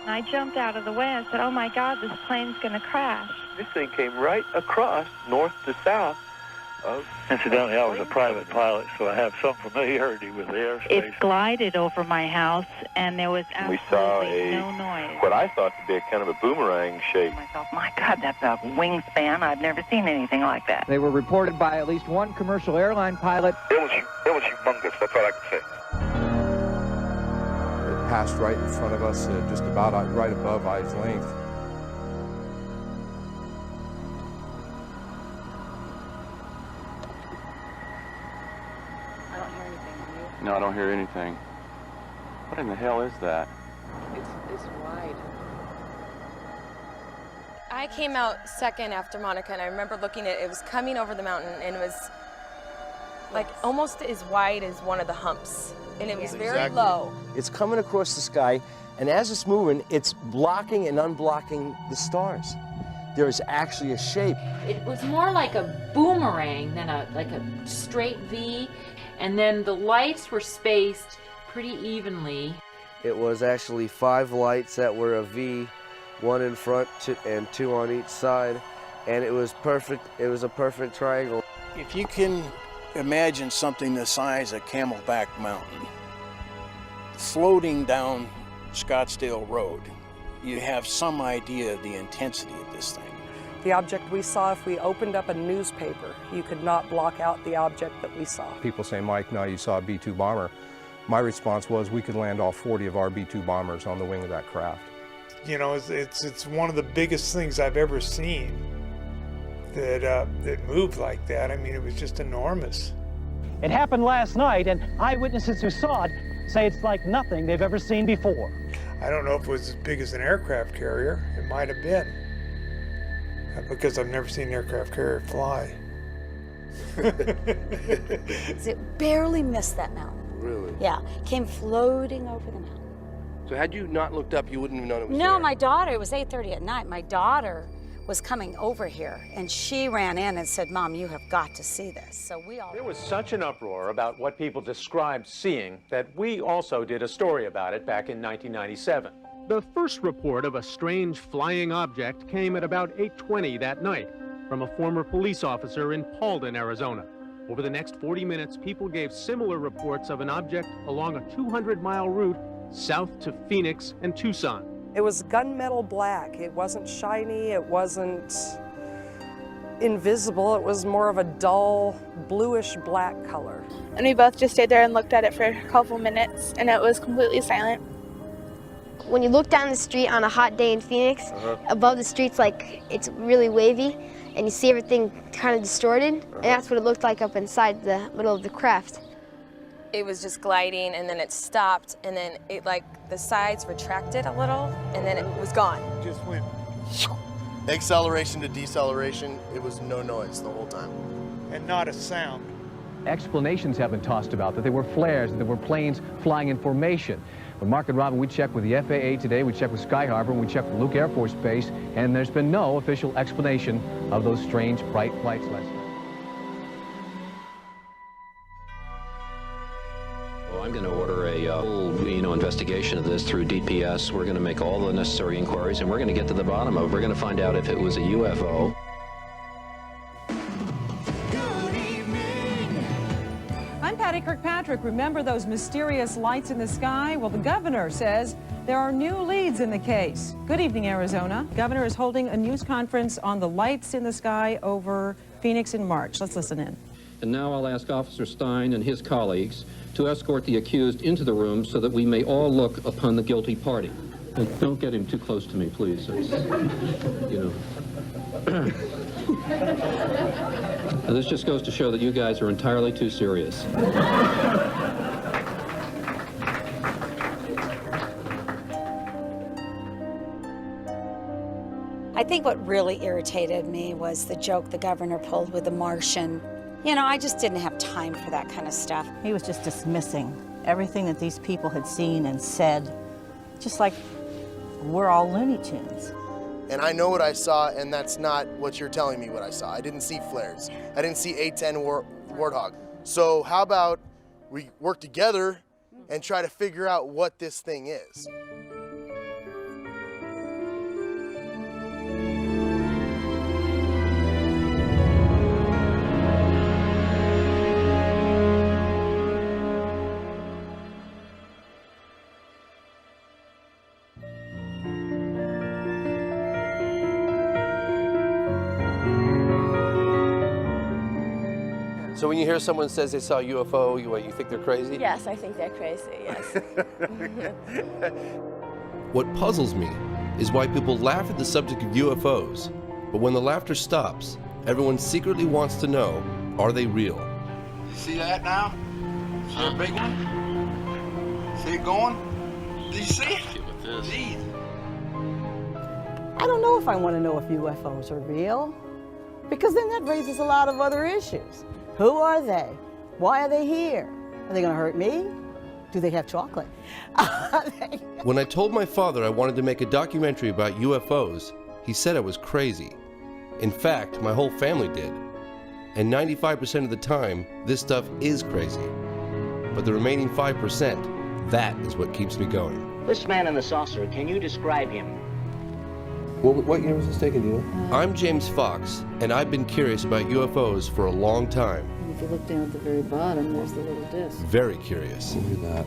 I jumped out of the way. I said, oh my God, this plane's going to crash. This thing came right across, north to south. Incidentally, I was a private pilot, so I have some familiarity with the airspace. It glided over my house, and there was absolutely no noise. What I thought to be a kind of a boomerang shape. My God, that's a wingspan. I've never seen anything like that. They were reported by at least one commercial airline pilot. It was humongous, that's all I can say. It passed right in front of us, just about right above eye's length. No, I don't hear anything. What in the hell is that? It's wide. I came out second after Monica, and I remember looking at it. It was coming over the mountain, and it was like almost as wide as one of the humps, and it was very low. It's coming across the sky, and as it's moving, it's blocking and unblocking the stars. There is actually a shape. It was more like a boomerang than like a straight V. And then the lights were spaced pretty evenly. It was actually 5 lights that were a V, 1 in front and 2 on each side, and it was perfect. It was a perfect triangle. If you can imagine something the size of Camelback Mountain floating down Scottsdale Road, you have some idea of the intensity of this thing. The object we saw, if we opened up a newspaper, you could not block out the object that we saw. People say, Mike, now you saw a B-2 bomber. My response was, we could land all 40 of our B-2 bombers on the wing of that craft. You know, it's one of the biggest things I've ever seen that moved like that. I mean, it was just enormous. It happened last night, and eyewitnesses who saw it say it's like nothing they've ever seen before. I don't know if it was as big as an aircraft carrier. It might have been. Because I've never seen an aircraft carrier fly. It barely missed that mountain. Really? Yeah, came floating over the mountain. So had you not looked up, you wouldn't have known it was No, there? my daughter, it was 8:30 at night. My daughter was coming over here, and she ran in and said, Mom, you have got to see this. So we all... There was such an uproar about what people described seeing that we also did a story about it back in 1997. The first report of a strange flying object came at about 8:20 that night from a former police officer in Paulden, Arizona. Over the next 40 minutes, people gave similar reports of an object along a 200-mile route south to Phoenix and Tucson. It was gunmetal black. It wasn't shiny. It wasn't invisible. It was more of a dull, bluish black color. And we both just stayed there and looked at it for a couple minutes, and it was completely silent. When you look down the street on a hot day in Phoenix, above the street's like it's really wavy, and you see everything kind of distorted, and that's what it looked like up inside the middle of the craft. It was just gliding, and then it stopped, and then it the sides retracted a little, and then it was gone. Just went. Acceleration to deceleration, it was no noise the whole time. And not a sound. Explanations have been tossed about that there were flares, that there were planes flying in formation. But Mark and Robin, we checked with the FAA today, we checked with Sky Harbor, and we checked with Luke Air Force Base, and there's been no official explanation of those strange bright lights last night. I'm going to order a full, investigation of this through DPS. We're going to make all the necessary inquiries, and we're going to get to the bottom of it. We're going to find out if it was a UFO. I'm Patty Kirkpatrick. Remember those mysterious lights in the sky? Well, the governor says there are new leads in the case. Good evening, Arizona. Governor is holding a news conference on the lights in the sky over Phoenix in March. Let's listen in. And now I'll ask Officer Stein and his colleagues to escort the accused into the room so that we may all look upon the guilty party. Don't get him too close to me, please. It's, This just goes to show that you guys are entirely too serious. I think what really irritated me was the joke the governor pulled with the Martian. I just didn't have time for that kind of stuff. He was just dismissing everything that these people had seen and said, just like we're all Looney Tunes. And I know what I saw, and that's not what you're telling me what I saw. I didn't see flares. I didn't see A-10 Warthog. So how about we work together and try to figure out what this thing is? So when you hear someone says they saw a UFO, you think they're crazy? Yes, I think they're crazy, yes. What puzzles me is why people laugh at the subject of UFOs, but when the laughter stops, everyone secretly wants to know, are they real? You see that now? See a big one? See it going? Did you see it? Jeez. I don't know if I want to know if UFOs are real, because then that raises a lot of other issues. Who are they? Why are they here? Are they going to hurt me? Do they have chocolate? When I told my father I wanted to make a documentary about UFOs, he said I was crazy. In fact, my whole family did. And 95% of the time, this stuff is crazy. But the remaining 5%, that is what keeps me going. This man in the saucer, can you describe him? What year was this taken, do you know? I'm James Fox, and I've been curious about UFOs for a long time. If you look down at the very bottom, there's the little disc. Very curious. Look at that.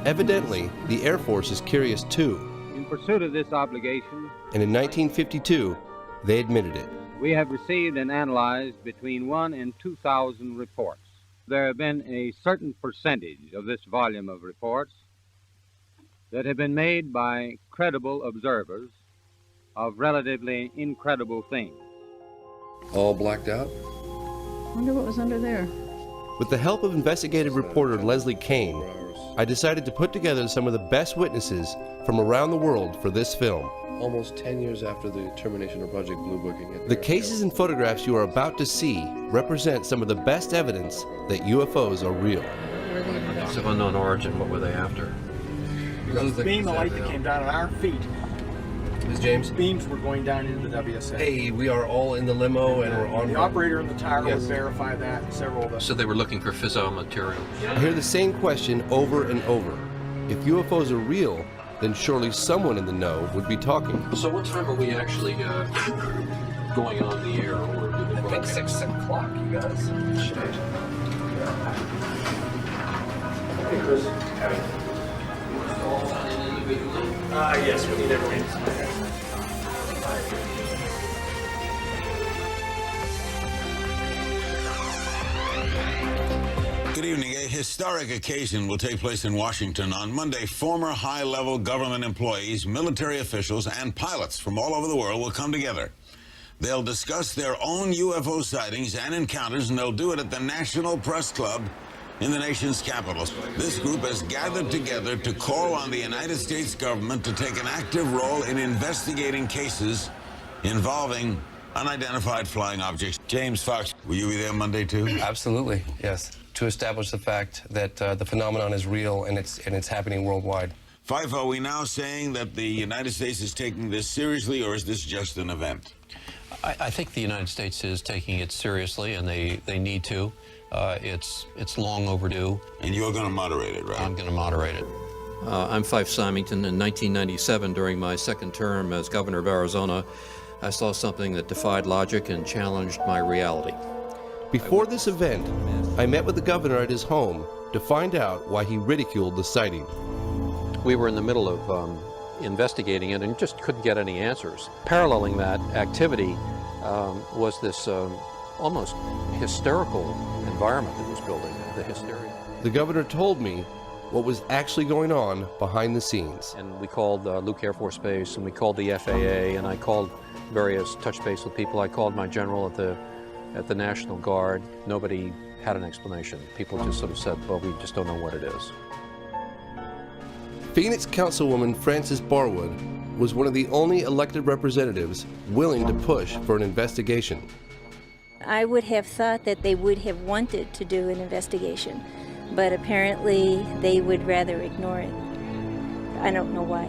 Evidently, the Air Force is curious too. In pursuit of this obligation, And in 1952, they admitted it. we have received and analyzed between 1,000 and 2,000 reports. There have been a certain percentage of this volume of reports that have been made by credible observers of relatively incredible things. All blacked out? Wonder what was under there. With the help of investigative reporter Leslie Kane, I decided to put together some of the best witnesses from around the world for this film. Almost 10 years after the termination of Project Blue Booking. The cases and photographs you are about to see represent some of the best evidence that UFOs are real. It's of unknown origin. What were they after? The beam of light that came down at our feet. Ms. James? Beams were going down into the WSA. Hey, we are all in the limo and we're on... The operator in the tower would verify that, and several of us. So they were looking for fissile material. I hear the same question over and over. If UFOs are real, then surely someone in the know would be talking. So what time are we actually going on the air? Or I think 6 o'clock, you guys. Hey, Chris. Yes, we need everyone. Good evening. A historic occasion will take place in Washington on Monday. Former high-level government employees, military officials, and pilots from all over the world will come together. They'll discuss their own UFO sightings and encounters, and they'll do it at the National Press Club in the nation's capital. This group has gathered together to call on the United States government to take an active role in investigating cases involving unidentified flying objects. James Fox, will you be there Monday too? Absolutely, yes. To establish the fact that the phenomenon is real and it's happening worldwide. Fife, are we now saying that the United States is taking this seriously, or is this just an event? I think the United States is taking it seriously, and they need to. It's long overdue. And you're going to moderate it, right? I'm going to moderate it. I'm Fife Symington. In 1997, during my second term as governor of Arizona, I saw something that defied logic and challenged my reality. Before this event, I met with the governor at his home to find out why he ridiculed the sighting. We were in the middle of investigating it and just couldn't get any answers. Paralleling that activity was this almost hysterical environment that was building, the hysteria. The governor told me what was actually going on behind the scenes. And we called Luke Air Force Base, and we called the FAA, and I called various touch base with people. I called my general at the National Guard. Nobody had an explanation. People just sort of said, well, we just don't know what it is. Phoenix Councilwoman Frances Barwood was one of the only elected representatives willing to push for an investigation. I would have thought that they would have wanted to do an investigation, but apparently they would rather ignore it. I don't know why.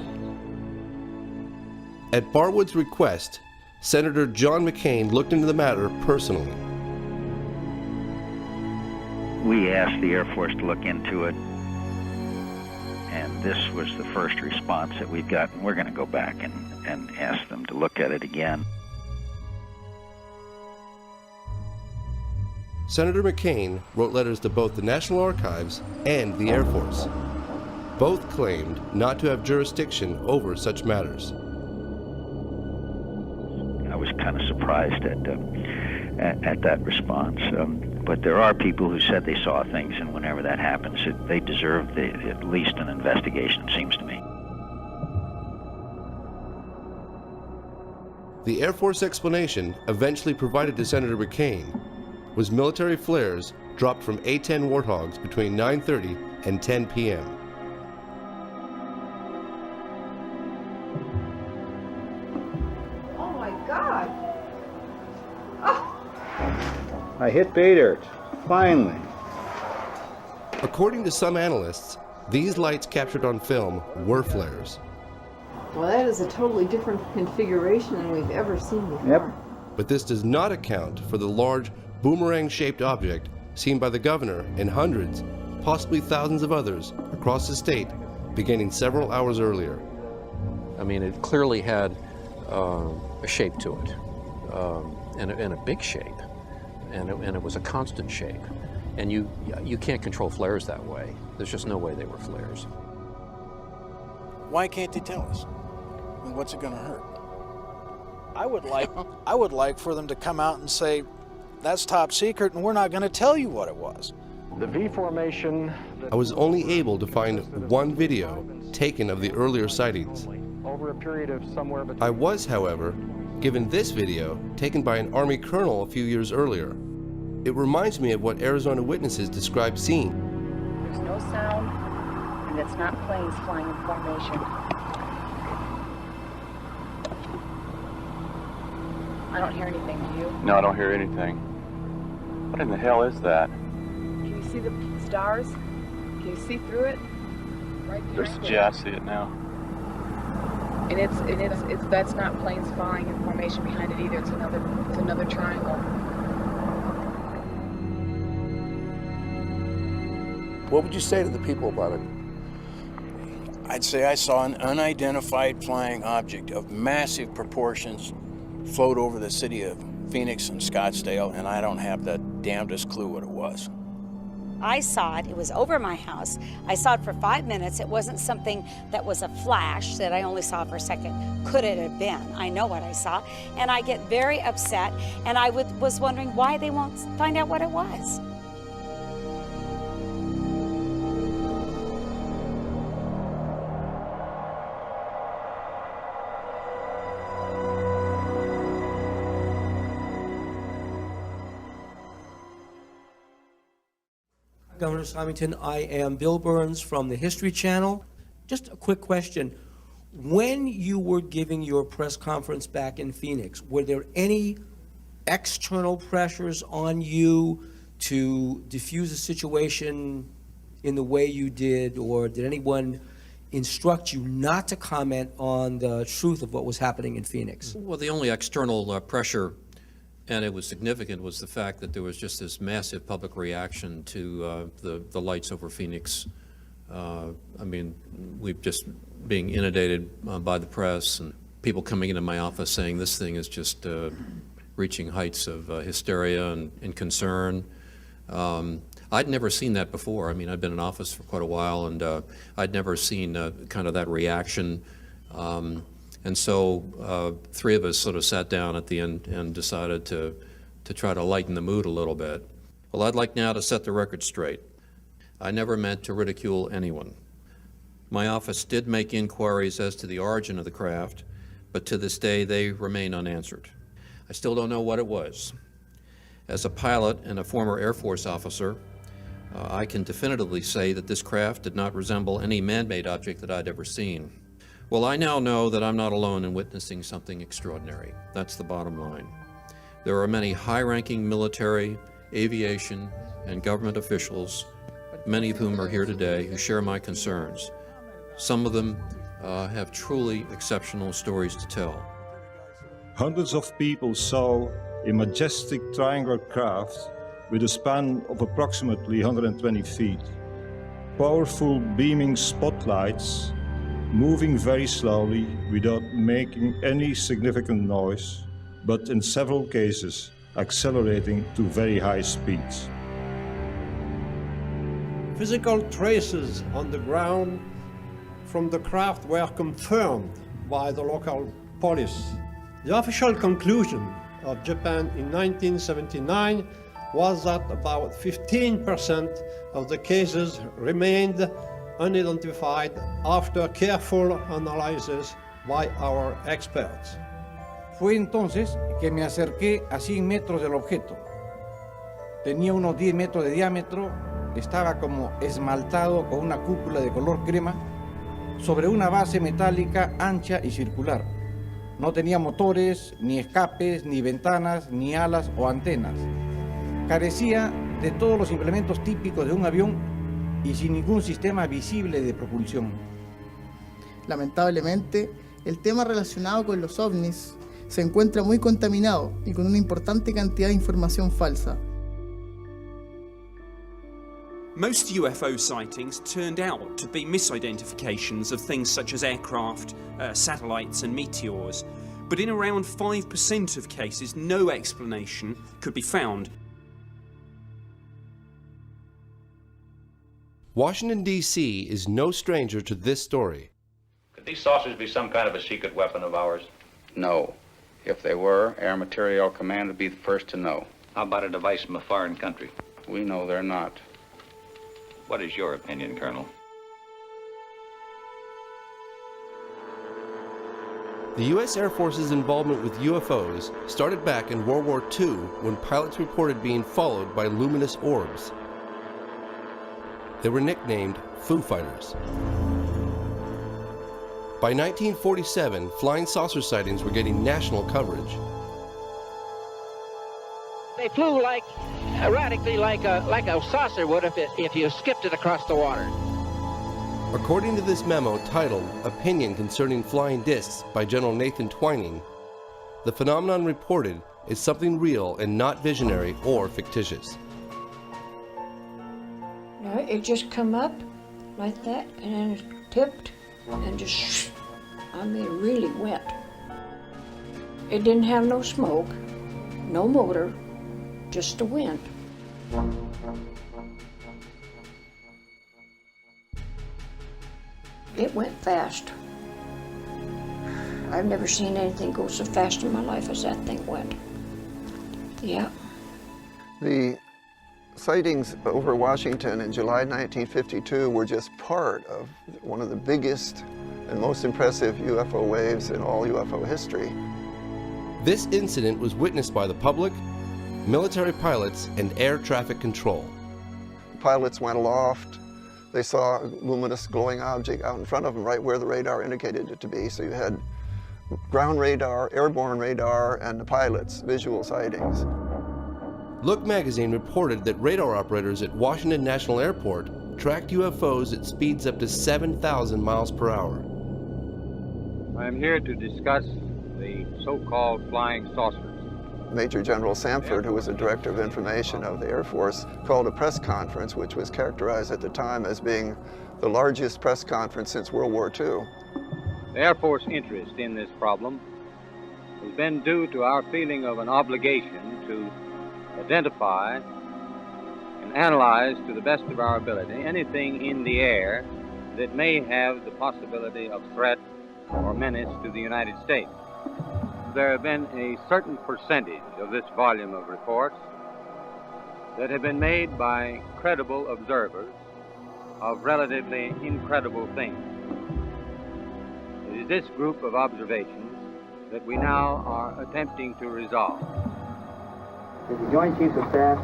At Barwood's request, Senator John McCain looked into the matter personally. We asked the Air Force to look into it, and this was the first response that we've gotten. We're going to go back and ask them to look at it again. Senator McCain wrote letters to both the National Archives and the Air Force. Both claimed not to have jurisdiction over such matters. I was kind of surprised at that response. But there are people who said they saw things, and whenever that happens, they deserve at least an investigation, it seems to me. The Air Force explanation eventually provided to Senator McCain was military flares dropped from A-10 Warthogs between 9:30 and 10 p.m. Oh my God! Oh. I hit pay dirt, finally. According to some analysts, these lights captured on film were flares. Well, that is a totally different configuration than we've ever seen before. Yep. But this does not account for the large boomerang-shaped object seen by the governor and hundreds, possibly thousands of others across the state beginning several hours earlier. I mean, it clearly had a shape to it, and a big shape, and it was a constant shape. And you can't control flares that way. There's just no way they were flares. Why can't they tell us? I mean, what's it going to hurt? I would like for them to come out and say, that's top secret, and we're not going to tell you what it was. The V formation. I was only able to find one video taken of the earlier sightings. Over a period of somewhere between. I was, however, given this video taken by an Army colonel a few years earlier. It reminds me of what Arizona witnesses described seeing. There's no sound, and it's not planes flying in formation. I don't hear anything, do you? No, I don't hear anything. What in the hell is that? Can you see the stars? Can you see through it? Right behind Yeah, I see it now. And it's that's not planes flying in formation behind it either. It's another triangle. What would you say to the people about it? I'd say I saw an unidentified flying object of massive proportions float over the city of Phoenix and Scottsdale, and I don't have the damnedest clue what it was. I saw it. It was over my house. I saw it for 5 minutes. It wasn't something that was a flash that I only saw for a second. Could it have been? I know what I saw. And I get very upset, and I was wondering why they won't find out what it was. Governor Symington, I am Bill Burns from the History Channel. Just a quick question. When you were giving your press conference back in Phoenix, were there any external pressures on you to diffuse the situation in the way you did, or did anyone instruct you not to comment on the truth of what was happening in Phoenix? Well, the only external pressure, and it was significant, was the fact that there was just this massive public reaction to the lights over Phoenix. I mean, we've just being inundated by the press and people coming into my office saying this thing is just reaching heights of hysteria and concern. I'd never seen that before. I mean, I'd been in office for quite a while, and I'd never seen kind of that reaction. And so three of us sort of sat down at the end and decided to try to lighten the mood a little bit. Well, I'd like now to set the record straight. I never meant to ridicule anyone. My office did make inquiries as to the origin of the craft, but to this day they remain unanswered. I still don't know what it was. As a pilot and a former Air Force officer, I can definitively say that this craft did not resemble any man-made object that I'd ever seen. Well, I now know that I'm not alone in witnessing something extraordinary. That's the bottom line. There are many high-ranking military, aviation, and government officials, many of whom are here today, who share my concerns. Some of them have truly exceptional stories to tell. Hundreds of people saw a majestic triangular craft with a span of approximately 120 feet. Powerful beaming spotlights moving very slowly without making any significant noise, but in several cases accelerating to very high speeds. Physical traces on the ground from the craft were confirmed by the local police. The official conclusion of Japan in 1979 was that about 15% of the cases remained unidentified after careful analysis by our experts. Fue entonces que me acerqué a 100 metros del objeto. Tenía unos 10 metros de diámetro, estaba como esmaltado con una cúpula de color crema sobre una base metálica ancha y circular. No tenía motores, ni escapes, ni ventanas, ni alas o antenas. Carecía de todos los implementos típicos de un avión y sin ningún sistema visible de propulsión. Lamentablemente, el tema relacionado con los ovnis se encuentra muy contaminado y con una importante cantidad de información falsa. Most UFO sightings turned out to be misidentifications of things such as aircraft, satellites and meteors, but in around 5% of cases no explanation could be found. Washington, D.C. is no stranger to this story. Could these saucers be some kind of a secret weapon of ours? No. If they were, Air Materiel Command would be the first to know. How about a device from a foreign country? We know they're not. What is your opinion, Colonel? The U.S. Air Force's involvement with UFOs started back in World War II when pilots reported being followed by luminous orbs. They were nicknamed Foo Fighters. By 1947, flying saucer sightings were getting national coverage. They flew like erratically, like a saucer would if you skipped it across the water. According to this memo titled Opinion Concerning Flying Discs by General Nathan Twining, the phenomenon reported is something real and not visionary or fictitious. No, it just come up like that and then it tipped and just, I mean, it really went. It didn't have no smoke, no motor, just the wind. It went fast. I've never seen anything go so fast in my life as that thing went. Yeah. The sightings over Washington in July 1952 were just part of one of the biggest and most impressive UFO waves in all UFO history. This incident was witnessed by the public, military pilots, and air traffic control. Pilots went aloft. They saw a luminous glowing object out in front of them, right where the radar indicated it to be. So you had ground radar, airborne radar, and the pilots' visual sightings. Look magazine reported that radar operators at Washington National Airport tracked UFOs at speeds up to 7,000 miles per hour. I am here to discuss the so-called flying saucers. Major General Samford, who was the Director of Information of the Air Force, called a press conference, which was characterized at the time as being the largest press conference since World War II. The Air Force interest in this problem has been due to our feeling of an obligation to identify and analyze to the best of our ability anything in the air that may have the possibility of threat or menace to the United States. There have been a certain percentage of this volume of reports that have been made by credible observers of relatively incredible things. It is this group of observations that we now are attempting to resolve. Did the Joint Chiefs of Staff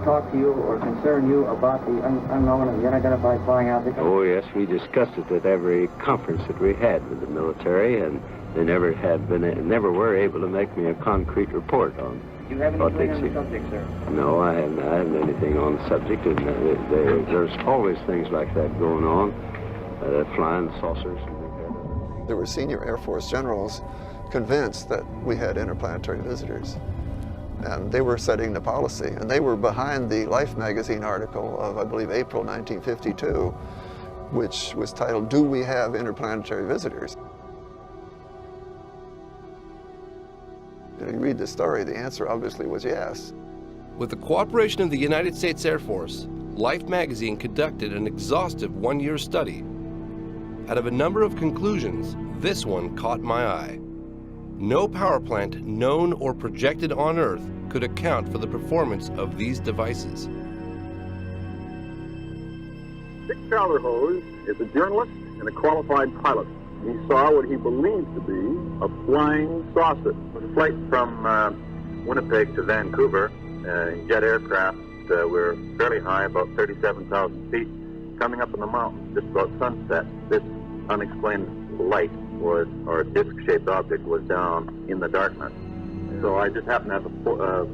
talk to you or concern you about the unknown and the unidentified flying object? Oh, yes, we discussed it at every conference that we had with the military, and they never were able to make me a concrete report on Do you have what anything they'd on the seen. subject, sir? No, I haven't anything on the subject, and there's always things like that going on, flying saucers. There were senior Air Force generals convinced that we had interplanetary visitors. And they were setting the policy. And they were behind the Life magazine article of, I believe, April 1952, which was titled, "Do We Have Interplanetary Visitors?" You read the story, the answer obviously was yes. With the cooperation of the United States Air Force, Life magazine conducted an exhaustive one-year study. Out of a number of conclusions, this one caught my eye. No power plant known or projected on Earth could account for the performance of these devices. Dick Calderhose is a journalist and a qualified pilot. He saw what he believed to be a flying saucer. The flight from Winnipeg to Vancouver in jet aircraft, we're fairly high, about 37,000 feet. Coming up in the mountains, just about sunset, this unexplained light was, or disc-shaped object was down in the darkness. So I just happened to have a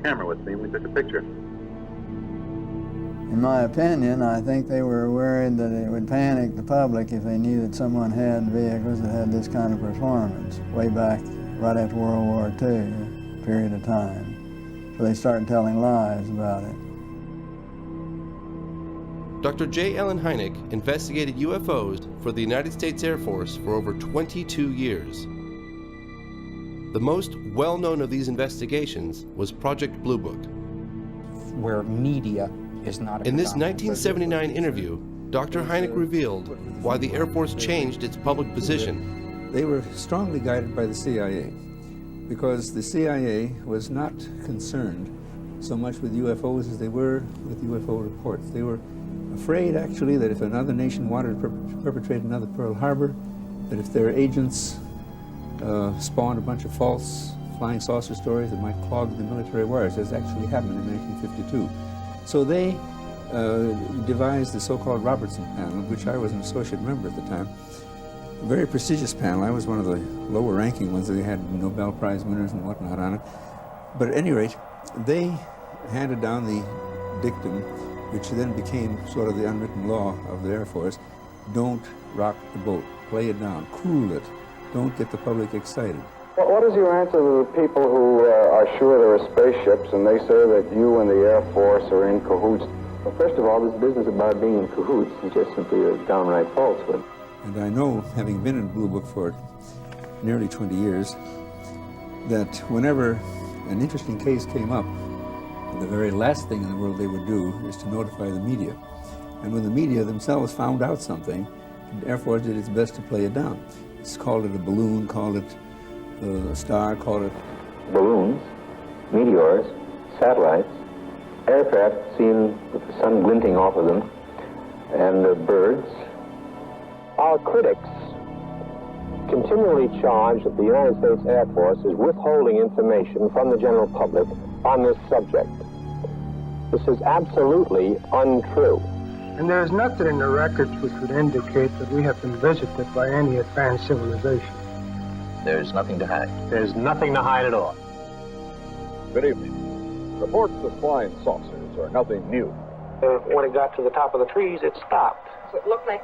camera with me, and we took a picture. In my opinion, I think they were worried that it would panic the public if they knew that someone had vehicles that had this kind of performance way back right after World War II, period of time. So they started telling lies about it. Dr. J. Allen Hynek investigated UFOs for the United States Air Force for over 22 years. The most well-known of these investigations was Project Blue Book. Where media is not in this 1979 interview, Dr. Hynek revealed why the Air Force changed its public position. They were strongly guided by the CIA because the CIA was not concerned so much with UFOs as they were with UFO reports. They were afraid, actually, that if another nation wanted to perpetrate another Pearl Harbor, that if their agents spawned a bunch of false flying saucer stories that might clog the military wires, as actually happened in 1952. So they devised the so-called Robertson panel, of which I was an associate member at the time. A very prestigious panel. I was one of the lower-ranking ones. They had Nobel Prize winners and whatnot on it. But at any rate, they handed down the dictum, which then became sort of the unwritten law of the Air Force. Don't rock the boat. Play it down. Cool it. Don't get the public excited. What is your answer to the people who are sure there are spaceships and they say that you and the Air Force are in cahoots? Well, first of all, this business about being in cahoots is just simply a downright falsehood. And I know, having been in Blue Book for nearly 20 years, that whenever an interesting case came up, the very last thing in the world they would do is to notify the media. And when the media themselves found out something, the Air Force did its best to play it down. It's called it a balloon, called it a star, called it... Balloons, meteors, satellites, aircraft seen with the sun glinting off of them, and birds. Our critics continually charge that the United States Air Force is withholding information from the general public on this subject. This is absolutely untrue. And there is nothing in the records which would indicate that we have been visited by any advanced civilization. There's nothing to hide. There's nothing to hide at all. Good evening. Reports of flying saucers are nothing new. When it got to the top of the trees, it stopped. So it looked like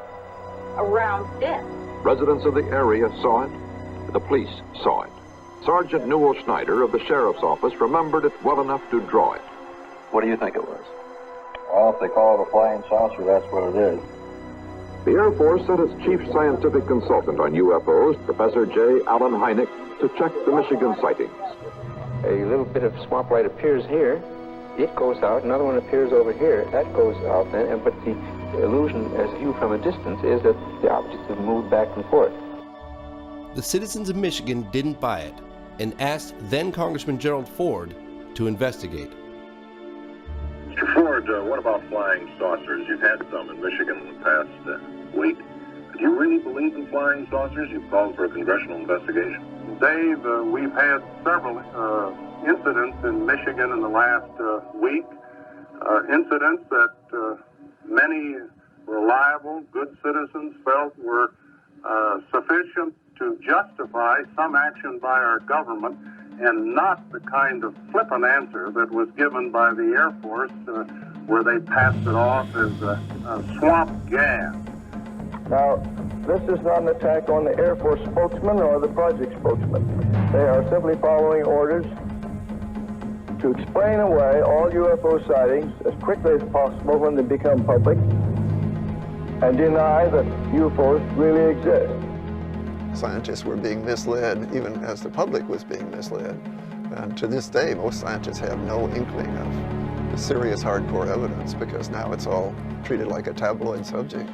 a round disc. Residents of the area saw it. The police saw it. Sergeant Newell Schneider of the Sheriff's Office remembered it well enough to draw it. What do you think it was? Well, if they call it a flying saucer, that's what it is. The Air Force sent its chief scientific consultant on UFOs, Professor J. Allen Hynek, to check the Michigan sightings. A little bit of swamp light appears here. It goes out. Another one appears over here. That goes out then. But the illusion, as viewed from a distance, is that the objects have moved back and forth. The citizens of Michigan didn't buy it and asked then Congressman Gerald Ford to investigate. Mr. Ford, what about flying saucers? You've had some in Michigan in the past week. Do you really believe in flying saucers? You've called for a congressional investigation. Dave, we've had several incidents in Michigan in the last week. Incidents that many reliable, good citizens felt were sufficient to justify some action by our government, and not the kind of flippant answer that was given by the Air Force where they passed it off as a swamp gas. Now, this is not an attack on the Air Force spokesman or the project spokesman. They are simply following orders to explain away all UFO sightings as quickly as possible when they become public and deny that UFOs really exist. Scientists were being misled, even as the public was being misled. And to this day, most scientists have no inkling of the serious hardcore evidence because now it's all treated like a tabloid subject.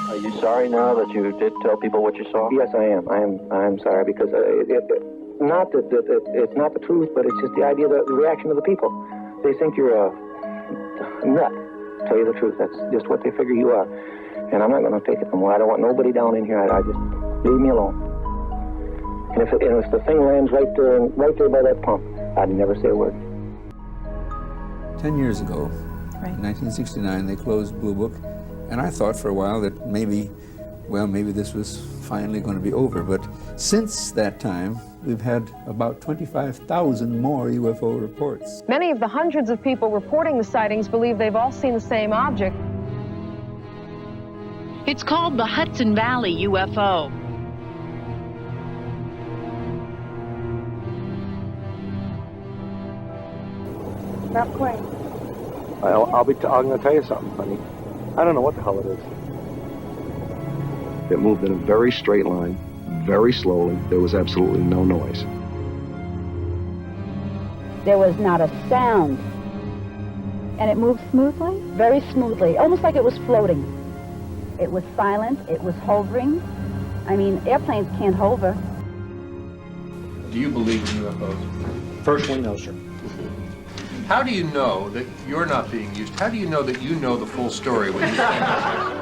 Are you sorry now that you did tell people what you saw? Yes, I am. I am sorry because not that it's not the truth, but it's just the idea, the reaction of the people. They think you're a nut, to tell you the truth. That's just what they figure you are. And I'm not going to take it no more. I don't want nobody down in here. I just leave me alone. And if the thing lands right there by that pump, I'd never say a word. 10 years ago, in 1969, they closed Blue Book, and I thought for a while that maybe this was finally going to be over. But since that time, we've had about 25,000 more UFO reports. Many of the hundreds of people reporting the sightings believe they've all seen the same object. It's called the Hudson Valley UFO. Not quite. I'm going to tell you something, honey. I don't know what the hell it is. It moved in a very straight line, very slowly. There was absolutely no noise. There was not a sound. And it moved smoothly? Very smoothly, almost like it was floating. It was silent, it was hovering. I mean, airplanes can't hover. Do you believe in UFOs? Personally, no, sir. How do you know that you're not being used? How do you know that you know the full story when you can't?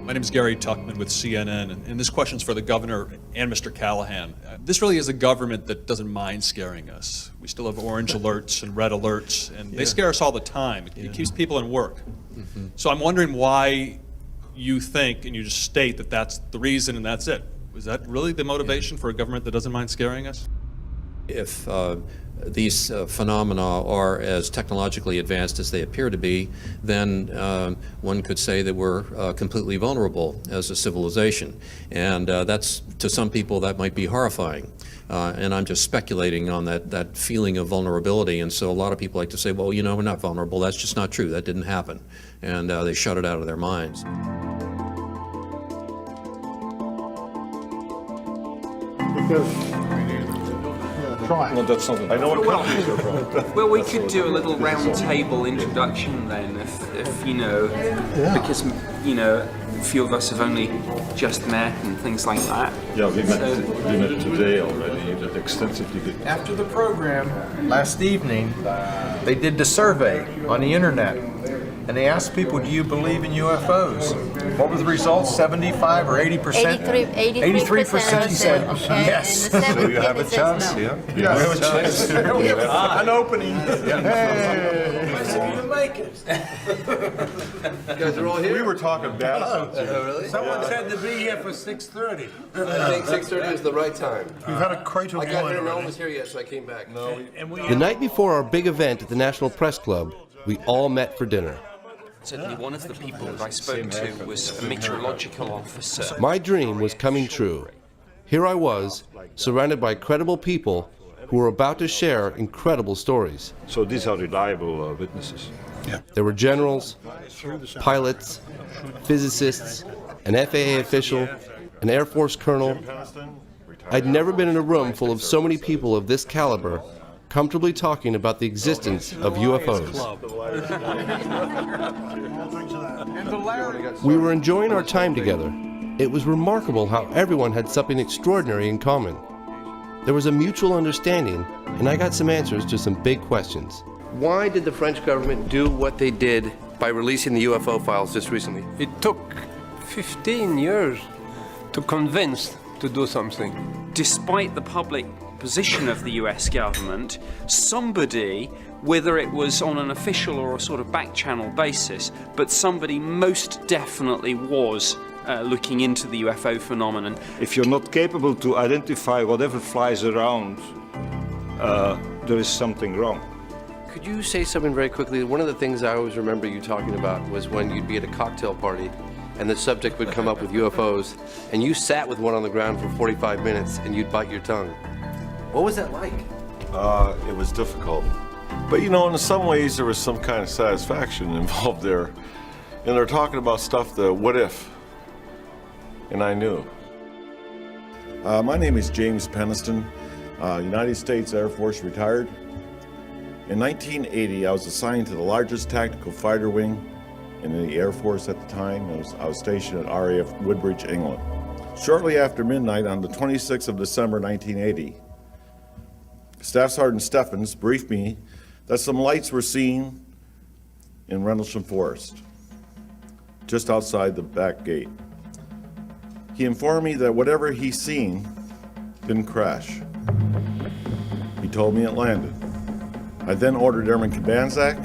My name is Gary Tuckman with CNN, and this question's for the governor and Mr. Callahan. This really is a government that doesn't mind scaring us. We still have orange alerts and red alerts, and they scare us all the time. It keeps people in work. So I'm wondering why you think, and you just state that that's the reason and that's it. Is that really the motivation for a government that doesn't mind scaring us? If these phenomena are as technologically advanced as they appear to be, then one could say that we're completely vulnerable as a civilization. And that's, to some people, that might be horrifying. And I'm just speculating on that feeling of vulnerability. And so a lot of people like to say, well, you know, we're not vulnerable. That's just not true. That didn't happen. And they shut it out of their minds. Well, that's something. I know what companies are from. Well, we could do a little round table introduction then, if you know, because, you know, a few of us have only just met and things like that. Yeah, we met today already, that extensively. After the program, last evening, they did the survey on the internet. And they asked people, do you believe in UFOs? What were the results, 75 or 80%? 83% said yes. So you have a chance here. You have a chance. We have an opening. You make it. You guys are all here? We were talking bad about you. Really? Someone said to be here for 6:30. I think 6:30 is the right time. We've had a crate of I got wine here, no one already. was here yet, so I came back. No. The night before our big event at the National Press Club, we all met for dinner. Certainly one of the people that I spoke to was a meteorological officer. My dream was coming true. Here I was, surrounded by credible people who were about to share incredible stories. So these are reliable witnesses. Yeah. There were generals, pilots, physicists, an FAA official, an Air Force colonel. I'd never been in a room full of so many people of this caliber comfortably talking about the existence of UFOs. We were enjoying our time together. It was remarkable how everyone had something extraordinary in common. There was a mutual understanding, and I got some answers to some big questions. Why did the French government do what they did by releasing the UFO files just recently? It took 15 years to convince to do something. Despite the public position of the US government, somebody, whether it was on an official or a sort of back channel basis, but somebody most definitely was looking into the UFO phenomenon. If you're not capable to identify whatever flies around, there is something wrong. Could you say something very quickly? One of the things I always remember you talking about was when you'd be at a cocktail party and the subject would come up with UFOs, and you sat with one on the ground for 45 minutes and you'd bite your tongue. What was that like? It was difficult. But you know, in some ways there was some kind of satisfaction involved there. And they're talking about stuff, the what if. And I knew. My name is James Peniston, United States Air Force retired. In 1980, I was assigned to the largest tactical fighter wing in the Air Force at the time. I was stationed at RAF Woodbridge, England. Shortly after midnight on the 26th of December 1980, Staff Sergeant Steffens briefed me that some lights were seen in Rendlesham Forest, just outside the back gate. He informed me that whatever he seen didn't crash. He told me it landed. I then ordered Airman Kabanzak,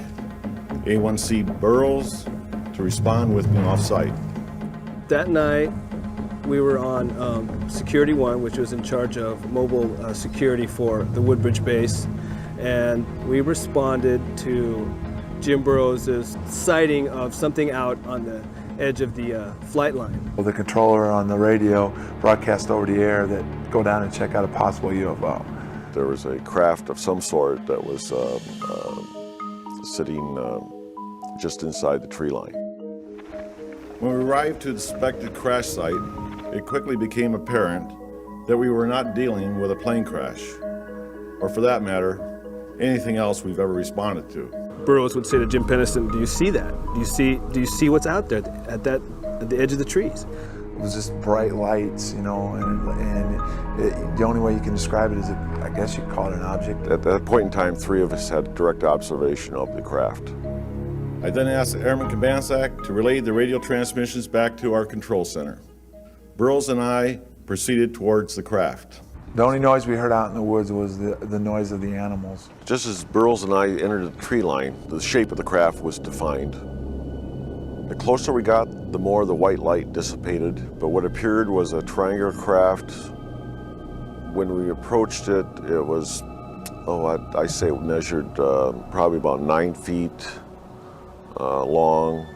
A1C Burroughs, to respond with me off-site. That night, we were on Security 1, which was in charge of mobile security for the Woodbridge base, and we responded to Jim Burroughs' sighting of something out on the edge of the flight line. The controller on the radio broadcast over the air that go down and check out a possible UFO. There was a craft of some sort that was sitting just inside the tree line. When we arrived to the suspected crash site, it quickly became apparent that we were not dealing with a plane crash, or for that matter, anything else we've ever responded to. Burroughs would say to Jim Pennison, "Do you see that? Do you see what's out there at the edge of the trees?" It was just bright lights, you know, and the only way you can describe it is, I guess you'd call it an object. At that point in time, 3 of us had direct observation of the craft. I then asked Airman Kabanzak to relay the radio transmissions back to our control center. Burroughs and I proceeded towards the craft. The only noise we heard out in the woods was the noise of the animals. Just as Burroughs and I entered the tree line, the shape of the craft was defined. The closer we got, the more the white light dissipated, but what appeared was a triangular craft. When we approached it, it was, I say it measured probably about 9 feet long,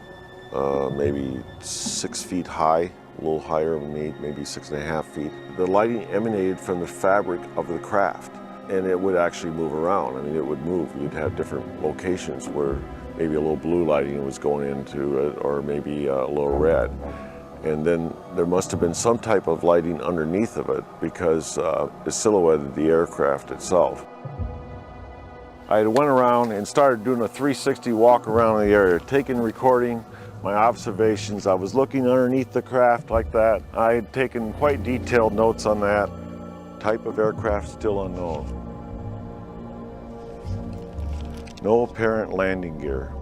maybe 6 feet high, a little higher, maybe 6.5 feet. The lighting emanated from the fabric of the craft, and it would actually move around. I mean, it would move. You'd have different locations where maybe a little blue lighting was going into it, or maybe a little red. And then there must have been some type of lighting underneath of it because it silhouetted the aircraft itself. I had went around and started doing a 360 walk around the area, recording my observations. I was looking underneath the craft like that. I had taken quite detailed notes on that. Type of aircraft still unknown. No apparent landing gear.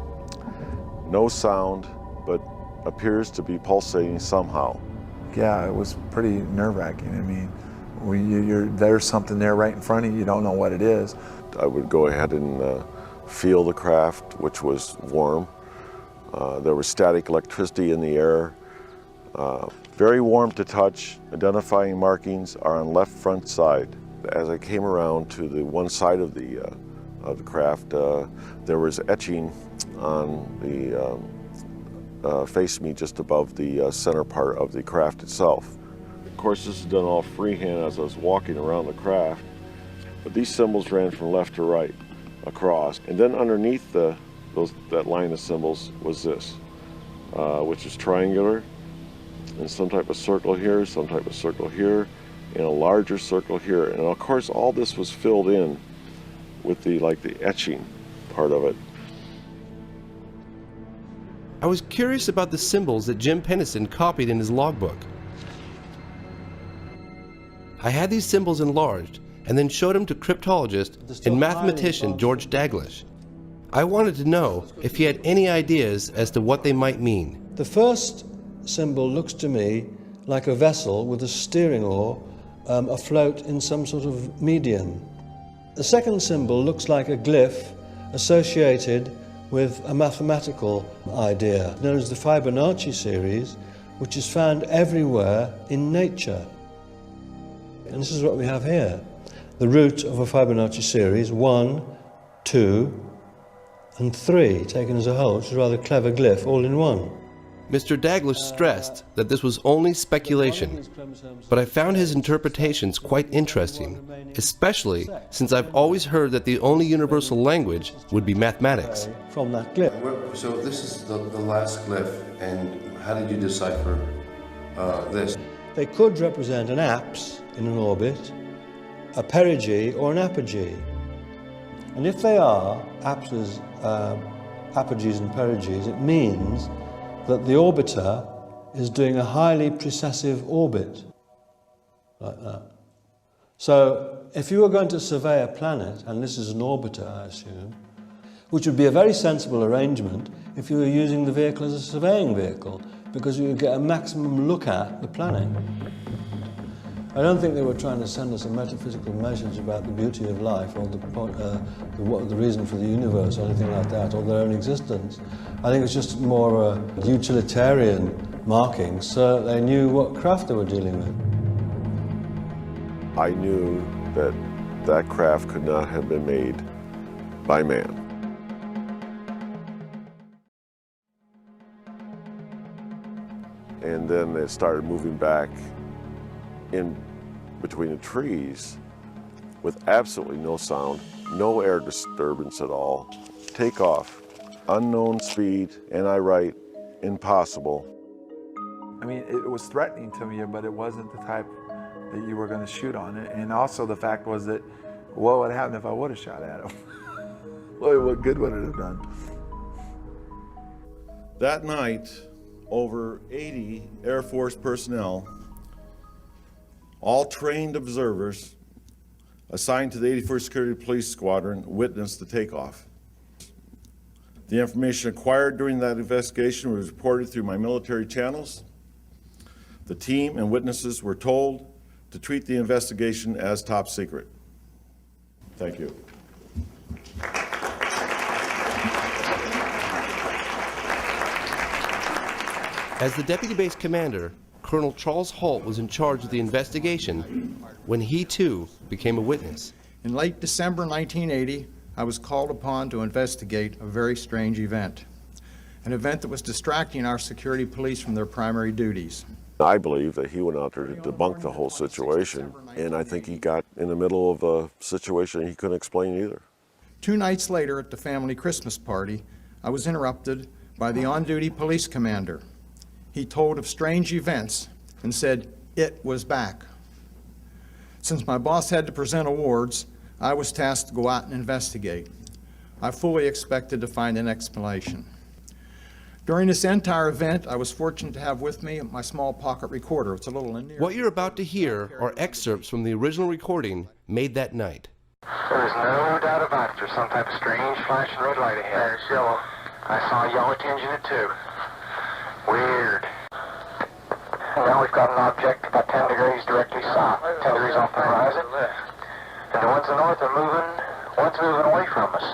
No sound, but appears to be pulsating somehow. Yeah, it was pretty nerve-wracking. I mean, there's something there right in front of you, you don't know what it is. I would go ahead and feel the craft, which was warm. There was static electricity in the air. Very warm to touch. Identifying markings are on left front side. As I came around to the one side of the craft, there was etching on the face me just above the center part of the craft itself. Of course, this is done all freehand as I was walking around the craft, but these symbols ran from left to right across, and then underneath that line of symbols was this, which is triangular, and some type of circle here, some type of circle here, and a larger circle here. And of course, all this was filled in with the etching part of it. I was curious about the symbols that Jim Pennison copied in his logbook. I had these symbols enlarged and then showed them to cryptologist and mathematician George Daglish. I wanted to know if he had any ideas as to what they might mean. The first symbol looks to me like a vessel with a steering oar afloat in some sort of medium. The second symbol looks like a glyph associated with a mathematical idea known as the Fibonacci series, which is found everywhere in nature. And this is what we have here. The root of a Fibonacci series, 1, 2, and 3, taken as a whole, which is a rather clever glyph, all in one. Mr. Daglish stressed that this was only speculation, but I found his interpretations quite interesting, especially since I've always heard that the only universal language would be mathematics. From that glyph. So this is the last glyph, and how did you decipher this? They could represent an apse in an orbit, a perigee, or an apogee. And if they are apses, apogees and perigees, it means that the orbiter is doing a highly precessive orbit, like that. So if you were going to survey a planet, and this is an orbiter, I assume, which would be a very sensible arrangement if you were using the vehicle as a surveying vehicle, because you would get a maximum look at the planet. I don't think they were trying to send us a metaphysical message about the beauty of life or the reason for the universe or anything like that, or their own existence. I think it's just more a utilitarian marking so that they knew what craft they were dealing with. I knew that that craft could not have been made by man. And then it started moving back in between the trees with absolutely no sound, no air disturbance at all. Take off, unknown speed, and I write, impossible. I mean, it was threatening to me, but it wasn't the type that you were going to shoot on it. And also the fact was that, what would happen if I would have shot at him? What good would it have done? That night, over 80 Air Force personnel, all trained observers assigned to the 81st Security Police Squadron, witnessed the takeoff. The information acquired during that investigation was reported through my military channels. The team and witnesses were told to treat the investigation as top secret. Thank you. As the deputy base commander, Colonel Charles Holt was in charge of the investigation when he too became a witness. In late December 1980, I was called upon to investigate a very strange event. An event that was distracting our security police from their primary duties. I believe that he went out there to debunk the whole situation, and I think he got in the middle of a situation he couldn't explain either. 2 nights later at the family Christmas party, I was interrupted by the on-duty police commander. He told of strange events and said it was back. Since my boss had to present awards, I was tasked to go out and investigate. I fully expected to find an explanation. During this entire event, I was fortunate to have with me my small pocket recorder. It's a little in there. What you're about to hear are excerpts from the original recording made that night. There was no doubt about it. There's some type of strange flashing red light ahead. There's yellow. I saw a yellow tinge in it too. Weird. Now we've got an object about 10 degrees directly south, 10 degrees off the horizon. And the ones in the north are moving, one's moving away from us.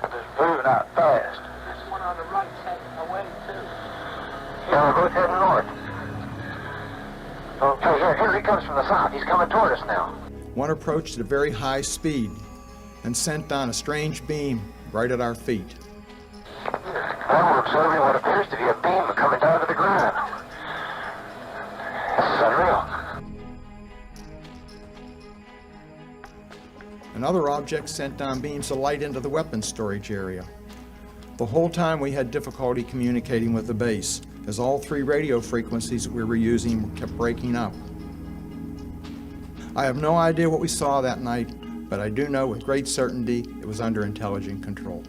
It's moving out fast. There's one on the right heading away too. Yeah, we're both heading north. Okay, here he comes from the south. He's coming toward us now. One approached at a very high speed and sent down a strange beam right at our feet. Now we're observing what appears to be a beam coming down to the ground. This is unreal. Another object sent down beams of light into the weapons storage area. The whole time we had difficulty communicating with the base, as all 3 radio frequencies that we were using kept breaking up. I have no idea what we saw that night, but I do know with great certainty it was under intelligent control.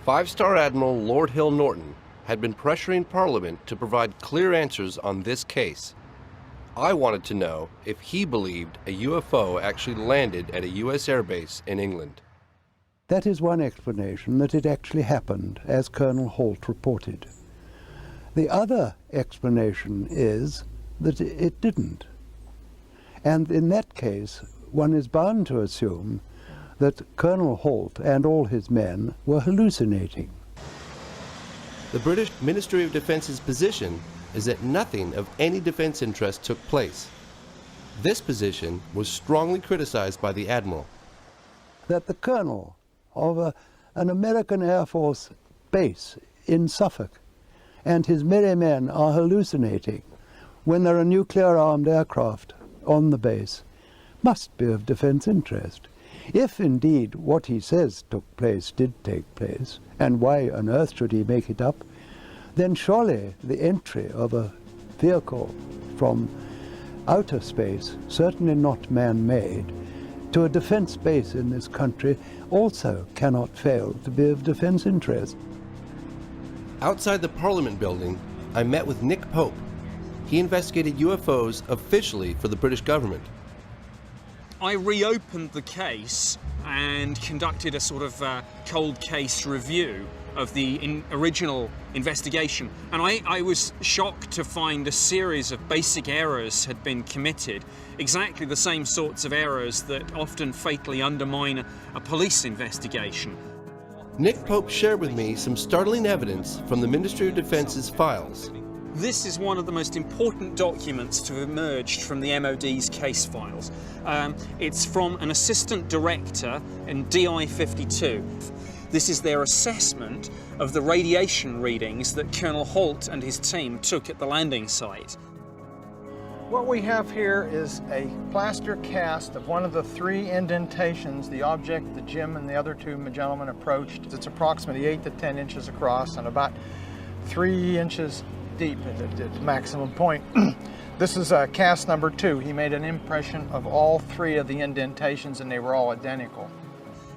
Five-star Admiral Lord Hill Norton had been pressuring Parliament to provide clear answers on this case. I wanted to know if he believed a UFO actually landed at a U.S. airbase in England. That is one explanation, that it actually happened, as Colonel Holt reported. The other explanation is that it didn't. And in that case, one is bound to assume that Colonel Holt and all his men were hallucinating. The British Ministry of Defence's position is that nothing of any defense interest took place. This position was strongly criticized by the Admiral. That the colonel of an American Air Force base in Suffolk and his merry men are hallucinating when there are nuclear-armed aircraft on the base must be of defense interest. If indeed what he says took place did take place, and why on earth should he make it up, then surely the entry of a vehicle from outer space, certainly not man-made, to a defense base in this country also cannot fail to be of defense interest. Outside the Parliament building, I met with Nick Pope. He investigated UFOs officially for the British government. I reopened the case and conducted a sort of cold case review of the original investigation, and I was shocked to find a series of basic errors had been committed, exactly the same sorts of errors that often fatally undermine a police investigation. Nick Pope shared with me some startling evidence from the Ministry of Defense's files. This is one of the most important documents to have emerged from the MOD's case files. It's from an assistant director in DI 52. This is their assessment of the radiation readings that Colonel Holt and his team took at the landing site. What we have here is a plaster cast of one of the 3 indentations, the object that Jim and the other 2 gentlemen approached. It's approximately 8 to 10 inches across and about 3 inches deep at its maximum point. This is cast number 2. He made an impression of all 3 of the indentations and they were all identical.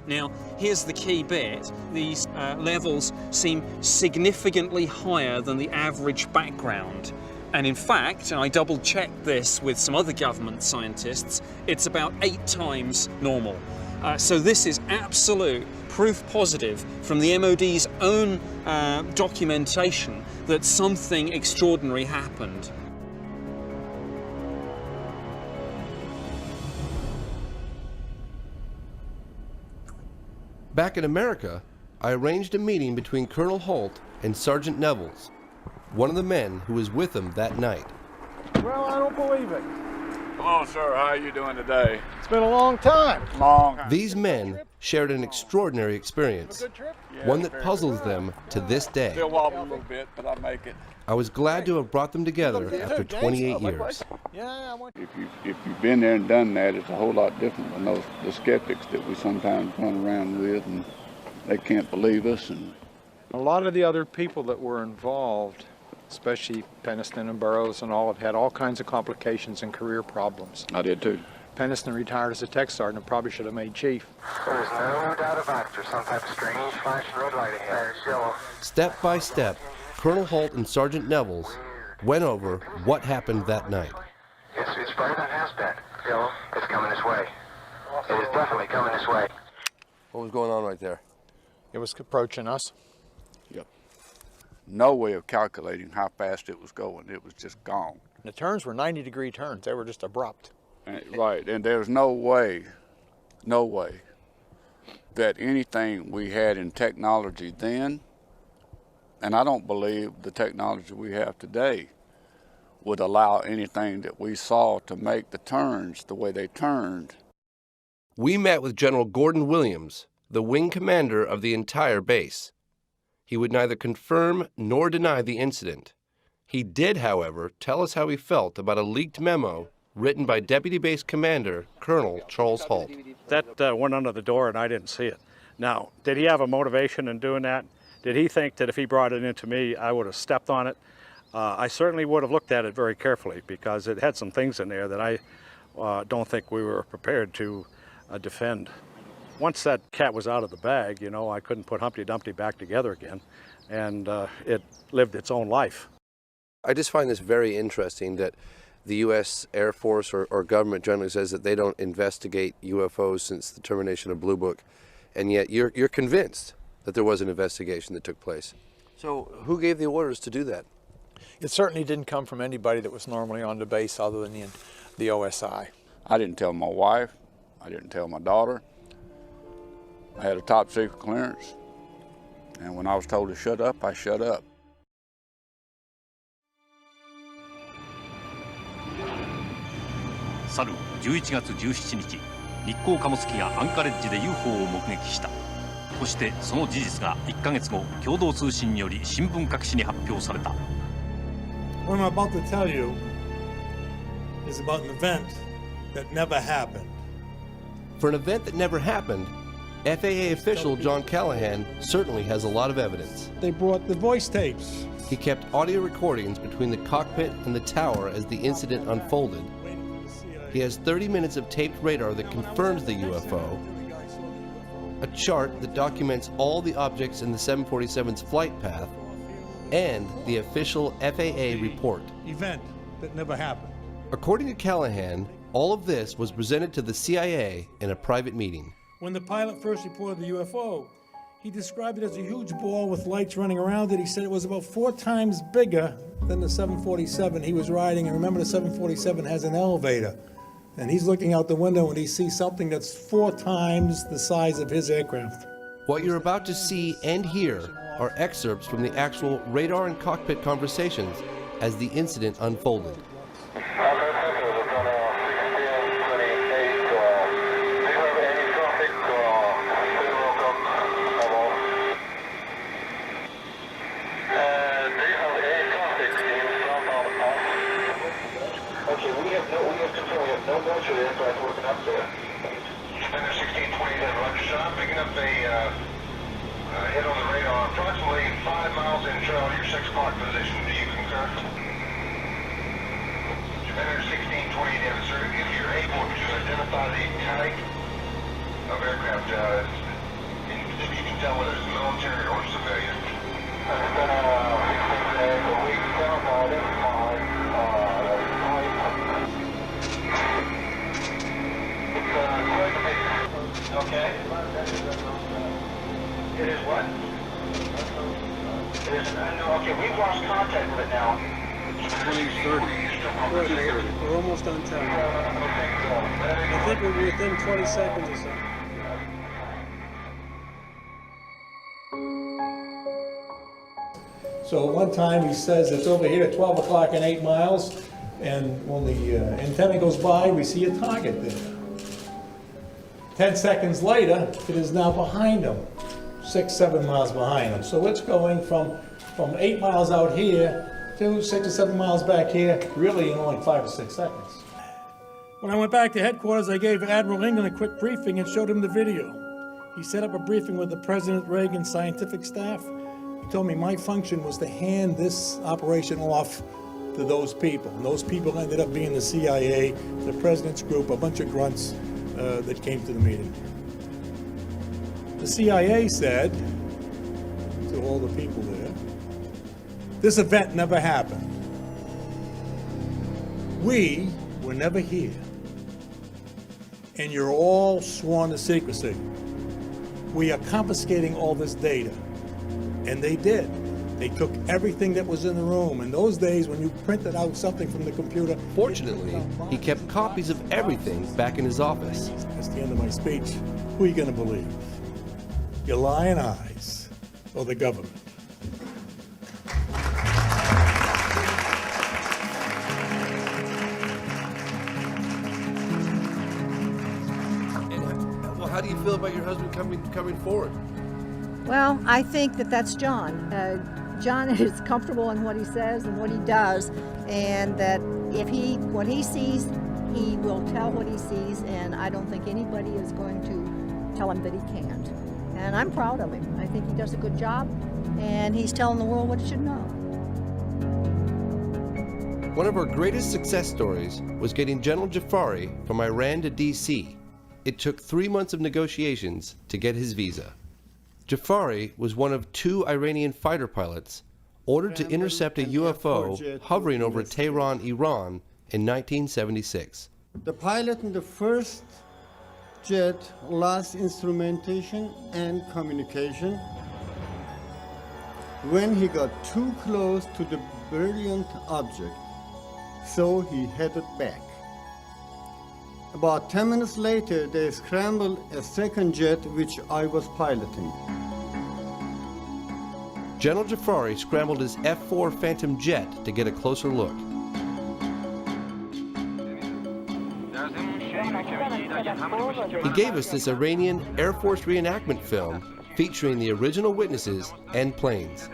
Now, here's the key bit. These levels seem significantly higher than the average background. And in fact, and I double-checked this with some other government scientists, it's about 8 times normal. So this is absolute proof positive from the MOD's own documentation that something extraordinary happened. Back in America, I arranged a meeting between Colonel Holt and Sergeant Nevels, one of the men who was with him that night. Well, I don't believe it. Hello, sir. How are you doing today? It's been a long time. Long. These men shared an extraordinary experience, one that puzzles them to this day. Still wobble a little bit, but I make it. I was glad to have brought them together after 28 years. If you've been there and done that, it's a whole lot different than the skeptics that we sometimes run around with, and they can't believe us. And a lot of the other people that were involved, especially Peniston and Burroughs and all, have had all kinds of complications and career problems. I did too. Peniston retired as a tech sergeant and probably should have made chief. There's no doubt about it. There's some type of strange flashing red light ahead. There's yellow. Step by step, Colonel Holt and Sergeant Nevels went over what happened that night. It's brighter than it has been. Yellow. It's coming this way. It is definitely coming this way. What was going on right there? It was approaching us. Yep. No way of calculating how fast it was going. It was just gone. The turns were 90-degree turns. They were just abrupt. Right, and there's no way that anything we had in technology then, and I don't believe the technology we have today would allow anything that we saw to make the turns the way they turned. We met with General Gordon Williams, the wing commander of the entire base. He would neither confirm nor deny the incident. He did, however, tell us how he felt about a leaked memo written by Deputy Base Commander Colonel Charles Holt. That went under the door and I didn't see it. Now, did he have a motivation in doing that? Did he think that if he brought it into me, I would have stepped on it? I certainly would have looked at it very carefully because it had some things in there that I don't think we were prepared to defend. Once that cat was out of the bag, you know, I couldn't put Humpty Dumpty back together again, and it lived its own life. I just find this very interesting that the U.S. Air Force or government generally says that they don't investigate UFOs since the termination of Blue Book, and yet you're convinced that there was an investigation that took place. So who gave the orders to do that? It certainly didn't come from anybody that was normally on the base other than the OSI. I didn't tell my wife. I didn't tell my daughter. I had a top secret clearance, and when I was told to shut up, I shut up.去る11月17日、日航貨物機がアンカレッジで UFO を目撃した。そしてその事実が1ヶ月後、共同通信により新聞各紙に発表された。What I'm about to tell you is about an event that never happened. For an event that never happened, FAA official John Callahan certainly has a lot of evidence. They brought the voice tapes. He kept audio recordings between the cockpit and the tower as the incident unfolded. He has 30 minutes of taped radar that confirms the UFO, a chart that documents all the objects in the 747's flight path, and the official FAA report. Event that never happened. According to Callahan, all of this was presented to the CIA in a private meeting. When the pilot first reported the UFO, he described it as a huge ball with lights running around it. He said it was about 4 times bigger than the 747 he was riding. And remember, the 747 has an elevator. And he's looking out the window and he sees something that's 4 times the size of his aircraft. What you're about to see and hear are excerpts from the actual radar and cockpit conversations as the incident unfolded. No motion aircraft working up there. Defender 1620 is Roger shot, picking up a hit on the radar, approximately 5 miles in trail, your 6 o'clock position. Do you concur? Defender 1620, yes, sir. If you're able to identify the type of aircraft, if you can tell whether it's military or civilian. We don't identify okay. It is what? It is okay, we've lost contact with it now. 2030. We're almost on time. I think we're within 20 seconds or so. So one time he says it's over here at 12 o'clock and 8 miles, and when the antenna goes by, we see a target there. 10 seconds later, it is now behind him, 6, 7 miles behind him. So it's going from 8 miles out here to 6 or 7 miles back here, really in only 5 or 6 seconds. When I went back to headquarters, I gave Admiral England a quick briefing and showed him the video. He set up a briefing with the President Reagan scientific staff. He told me my function was to hand this operation off to those people. And those people ended up being the CIA, the President's group, a bunch of grunts that came to the meeting. The CIA said to all the people there, this event never happened. We were never here. And you're all sworn to secrecy. We are confiscating all this data. And they did. They took everything that was in the room. In those days, when you printed out something from the computer... Fortunately, he kept copies of everything back in his office. That's the end of my speech. Who are you going to believe? Your lying eyes or the government? Well, how do you feel about your husband coming forward? Well, I think that that's John. John is comfortable in what he says and what he does, and that what he sees, he will tell what he sees, and I don't think anybody is going to tell him that he can't. And I'm proud of him. I think he does a good job, and he's telling the world what it should know. One of our greatest success stories was getting General Jafari from Iran to D.C. It took 3 months of negotiations to get his visa. Jafari was one of 2 Iranian fighter pilots ordered to intercept a UFO hovering over Tehran, Iran in 1976. The pilot in the first jet lost instrumentation and communication. When he got too close to the brilliant object, so he headed back. About 10 minutes later, they scrambled a second jet which I was piloting. General Jafari scrambled his F-4 Phantom jet to get a closer look. He gave us this Iranian Air Force reenactment film featuring the original witnesses and planes.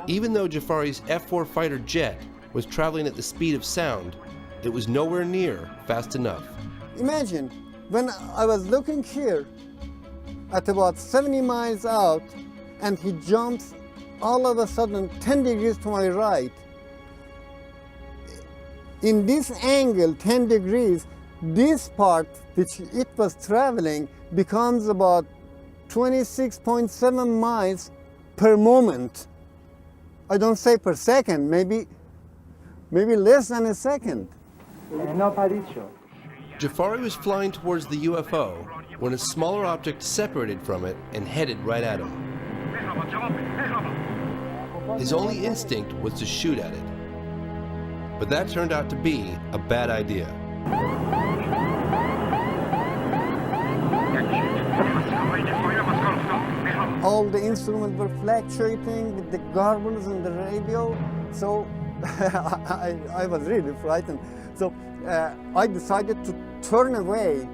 Even though Jafari's F-4 fighter jet was traveling at the speed of sound, it was nowhere near fast enough. Imagine, when I was looking here at about 70 miles out, and he jumps all of a sudden 10 degrees to my right, In this angle, 10 degrees, this part which it was traveling becomes about 26.7 miles per moment. I don't say per second, maybe less than a second. Jafari was flying towards the UFO when a smaller object separated from it and headed right at him. His only instinct was to shoot at it. But that turned out to be a bad idea. All the instruments were fluctuating with the garbles and the radio, so I was really frightened. So I decided to turn away,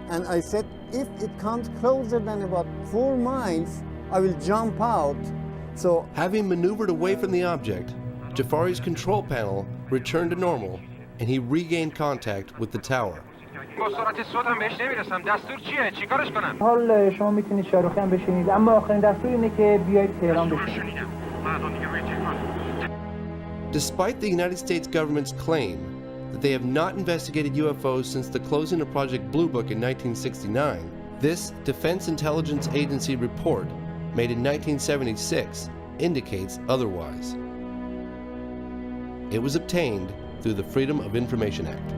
and I said, if it comes closer than about 4 miles, I will jump out. So, having maneuvered away from the object, Jafari's control panel returned to normal, and he regained contact with the tower. حال شما میتونید شاروخی هم بشینید، اما آخرین دستور اینه که بیایید تهران بشینید. Despite the United States government's claim that they have not investigated UFOs since the closing of Project Blue Book in 1969, this Defense Intelligence Agency report, made in 1976, indicates otherwise. It was obtained through the Freedom of Information Act.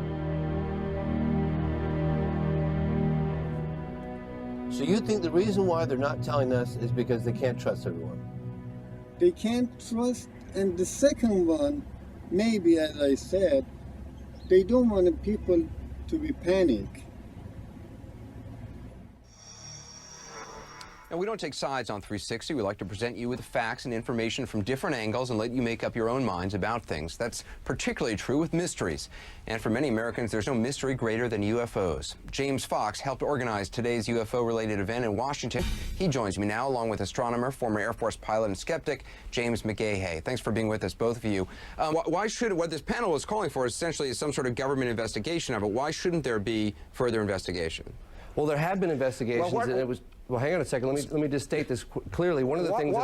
So you think the reason why they're not telling us is because they can't trust everyone? They can't trust, and the second one, maybe as I said, they don't want people to be panicked. Now, we don't take sides on 360. We like to present you with facts and information from different angles and let you make up your own minds about things. That's particularly true with mysteries. And for many Americans, there's no mystery greater than UFOs. James Fox helped organize today's UFO-related event in Washington. He joins me now, along with astronomer, former Air Force pilot and skeptic, James McGahey. Thanks for being with us, both of you. Why should, what this panel is calling for essentially is some sort of government investigation of it. Why shouldn't there be further investigation? Well, there have been investigations, and it was... Well, hang on a second. Let me just state this clearly. One of the things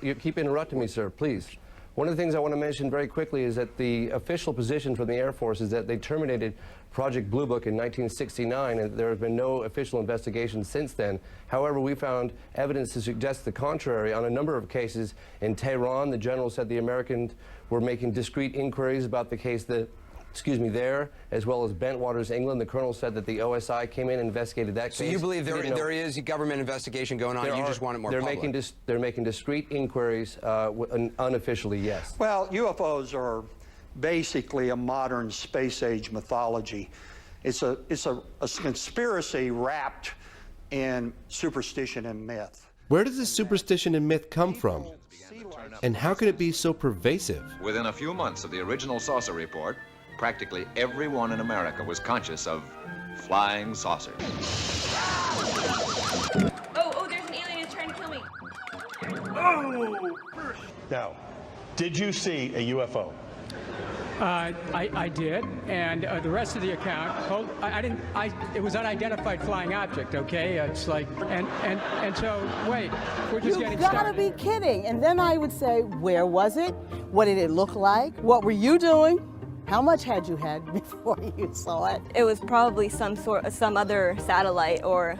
you keep interrupting me, sir, please. One of the things I want to mention very quickly is that the official position from the Air Force is that they terminated Project Blue Book in 1969, and there has been no official investigation since then. However, we found evidence to suggest the contrary on a number of cases. In Tehran, the general said the Americans were making discreet inquiries about the case there, as well as Bentwaters, England. The colonel said that the OSI came in and investigated that case. So you believe there is a government investigation going on, you just want it more public? They're making discreet inquiries, unofficially, yes. Well, UFOs are basically a modern space-age mythology. It's a conspiracy wrapped in superstition and myth. Where does this superstition and myth come from? And how can it be so pervasive? Within a few months of the original saucer report, practically everyone in America was conscious of flying saucers. Oh, there's an alien who's trying to kill me. Oh! Now, did you see a UFO? I did, and the rest of the account, it was unidentified flying object, okay? It's like, and so, wait, we're just getting started. You've got to be kidding. And then I would say, where was it? What did it look like? What were you doing? How much had you had before you saw it? It was probably some other satellite or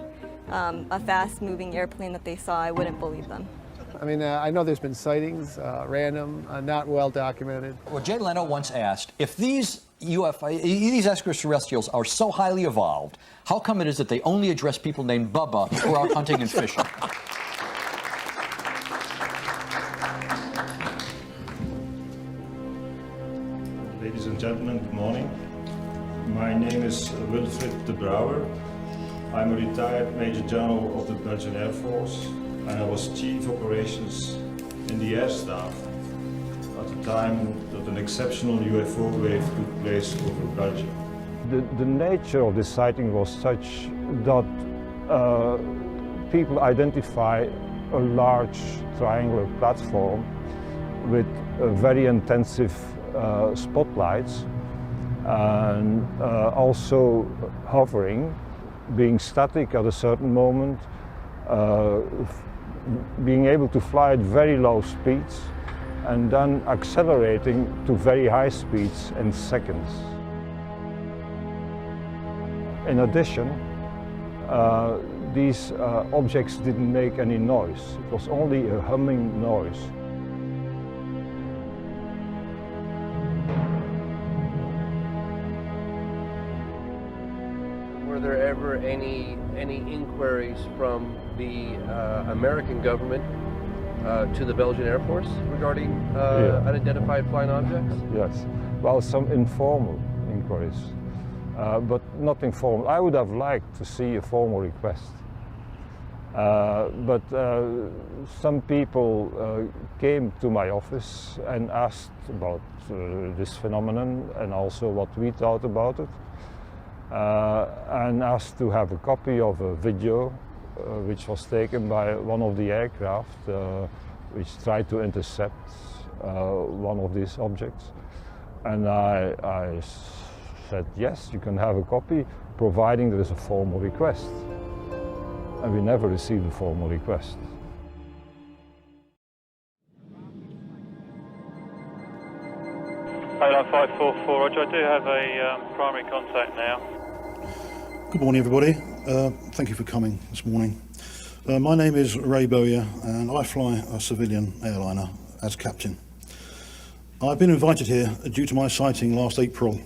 a fast-moving airplane that they saw. I wouldn't believe them. I mean, I know there's been sightings, random, not well documented. Well, Jay Leno once asked, if these extraterrestrials are so highly evolved, how come it is that they only address people named Bubba who are out hunting and fishing? Ladies and gentlemen, good morning. My name is Wilfried de Brouwer. I'm a retired Major General of the Belgian Air Force, and I was Chief Operations in the Air Staff at the time that an exceptional UFO wave took place over Belgium. The nature of this sighting was such that people identify a large triangular platform with very intensive spotlights and also hovering, being static at a certain moment, being able to fly at very low speeds and then accelerating to very high speeds in seconds. In addition, these objects didn't make any noise. It was only a humming noise. Were there ever any inquiries from the American government to the Belgian Air Force regarding unidentified flying objects? Yes, well, some informal inquiries, but nothing formal. I would have liked to see a formal request. But some people came to my office and asked about this phenomenon and also what we thought about it, and asked to have a copy of a video which was taken by one of the aircraft which tried to intercept one of these objects. And I said, yes, you can have a copy, providing there is a formal request. And we never received a formal request. Hello, 544, Roger. I do have a primary contact now. Good morning, everybody. Thank you for coming this morning. My name is Ray Bowyer, and I fly a civilian airliner as captain. I've been invited here due to my sighting last April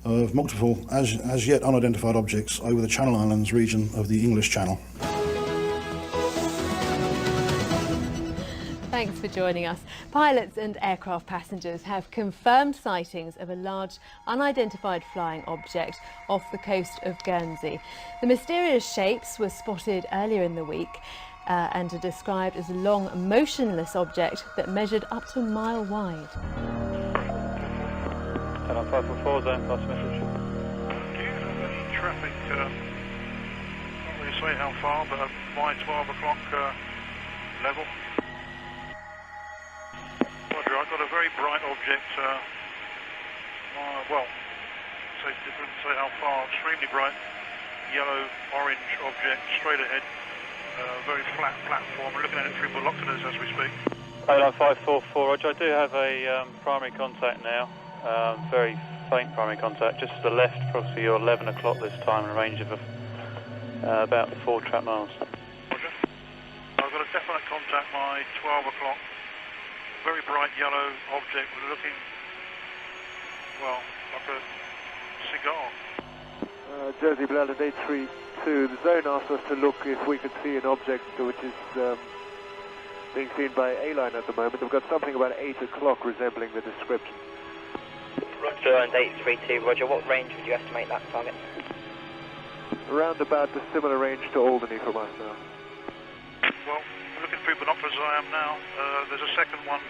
of multiple as yet unidentified objects over the Channel Islands region of the English Channel. Thanks for joining us. Pilots and aircraft passengers have confirmed sightings of a large unidentified flying object off the coast of Guernsey. The mysterious shapes were spotted earlier in the week and are described as a long, motionless object that measured up to a mile wide. Hello, 544, zone plus message. Do you have any traffic, not really say how far, but by 12 o'clock level? Roger, I've got a very bright object, well, didn't say how far, extremely bright, yellow-orange object, straight ahead, very flat platform. We're looking at it through binoculars as we speak. Hello, 544, Roger. I do have a primary contact now. Very faint primary contact, just to the left, approximately 11 o'clock this time, in a range of about 4 trap miles. Roger. I've got a definite contact by 12 o'clock. Very bright yellow object. We're looking, well, like a cigar. Jersey Bladder 832. The zone asked us to look if we could see an object which is being seen by A-line at the moment. We've got something about 8 o'clock resembling the description. Roger, and 832, Roger, what range would you estimate that target? Around about the similar range to Alderney from us now. Well, looking through binoculars as I am now, there's a second one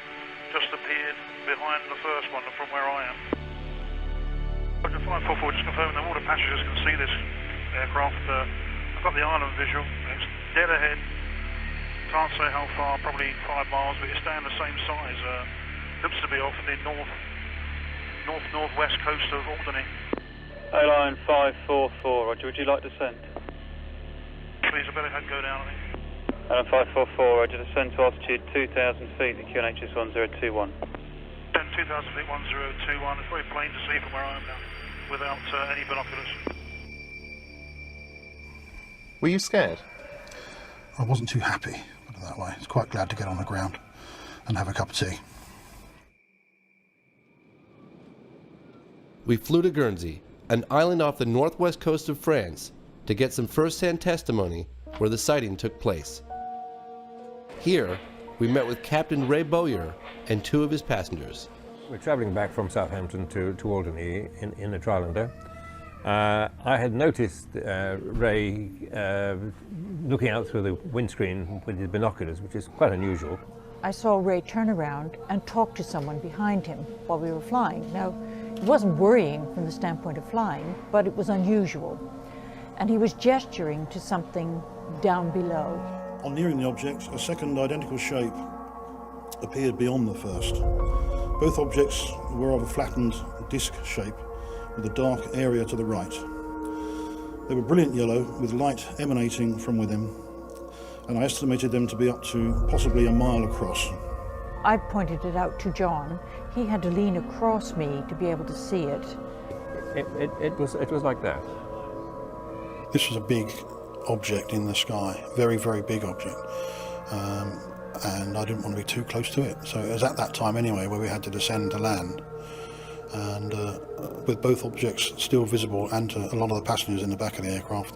just appeared behind the first one from where I am. Roger, 544, just confirming that all the passengers can see this aircraft. I've got the island visual, it's dead ahead. Can't say how far, probably 5 miles, but it's staying the same size. Looks to be off the north-northwest coast of Alderney. A-line 544, Roger, would you like to send? Please, I better go down, I think. A-line 544, Roger, descend to altitude 2,000 feet, the QNH is 1021. 2,000 feet, 1021. It's very plain to see from where I am now, without any binoculars. Were you scared? I wasn't too happy, put it that way. I was quite glad to get on the ground and have a cup of tea. We flew to Guernsey, an island off the northwest coast of France, to get some first-hand testimony where the sighting took place. Here, we met with Captain Ray Bowyer and 2 of his passengers. We're travelling back from Southampton to Alderney in a Trailander. I had noticed Ray looking out through the windscreen with his binoculars, which is quite unusual. I saw Ray turn around and talk to someone behind him while we were flying. Now, it wasn't worrying from the standpoint of flying, but it was unusual. And he was gesturing to something down below. On nearing the object, a second identical shape appeared beyond the first. Both objects were of a flattened disc shape with a dark area to the right. They were brilliant yellow with light emanating from within, and I estimated them to be up to possibly a mile across. I pointed it out to John. He had to lean across me to be able to see it. It was like that. This was a big object in the sky, very, very big object. And I didn't want to be too close to it. So it was at that time anyway where we had to descend to land. And with both objects still visible and to a lot of the passengers in the back of the aircraft,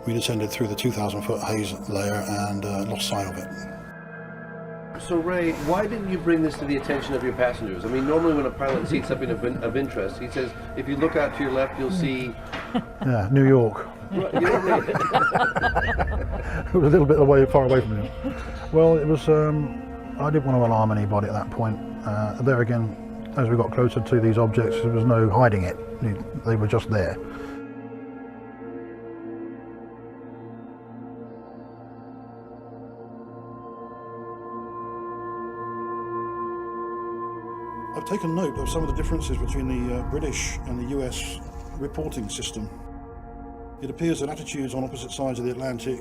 we descended through the 2,000-foot haze layer and lost sight of it. So Ray, why didn't you bring this to the attention of your passengers? I mean, normally when a pilot sees something of interest, he says, if you look out to your left, you'll see... Yeah, New York. Right, you know what I mean? It was a little bit far away from here. Well, it was, I didn't want to alarm anybody at that point. There again, as we got closer to these objects, there was no hiding it. They were just there. I've taken note of some of the differences between the British and the US reporting system. It appears that attitudes on opposite sides of the Atlantic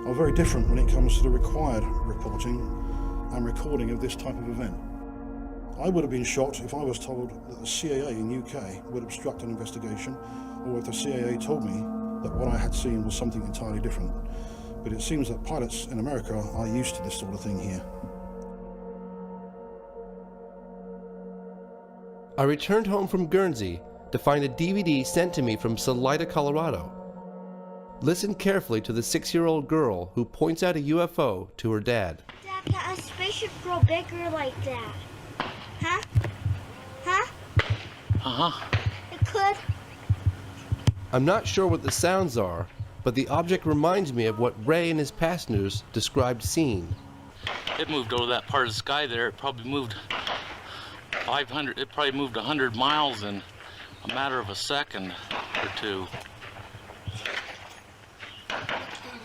are very different when it comes to the required reporting and recording of this type of event. I would have been shocked if I was told that the CIA in UK would obstruct an investigation, or if the CIA told me that what I had seen was something entirely different. But it seems that pilots in America are used to this sort of thing here. I returned home from Guernsey to find a DVD sent to me from Salida, Colorado. Listen carefully to the 6-year-old girl who points out a UFO to her dad. Dad, can a spaceship grow bigger like that? Huh? Huh? Uh-huh. It could. I'm not sure what the sounds are, but the object reminds me of what Ray and his passengers described seeing. It moved over that part of the sky there. It probably moved 100 miles in a matter of a second or two.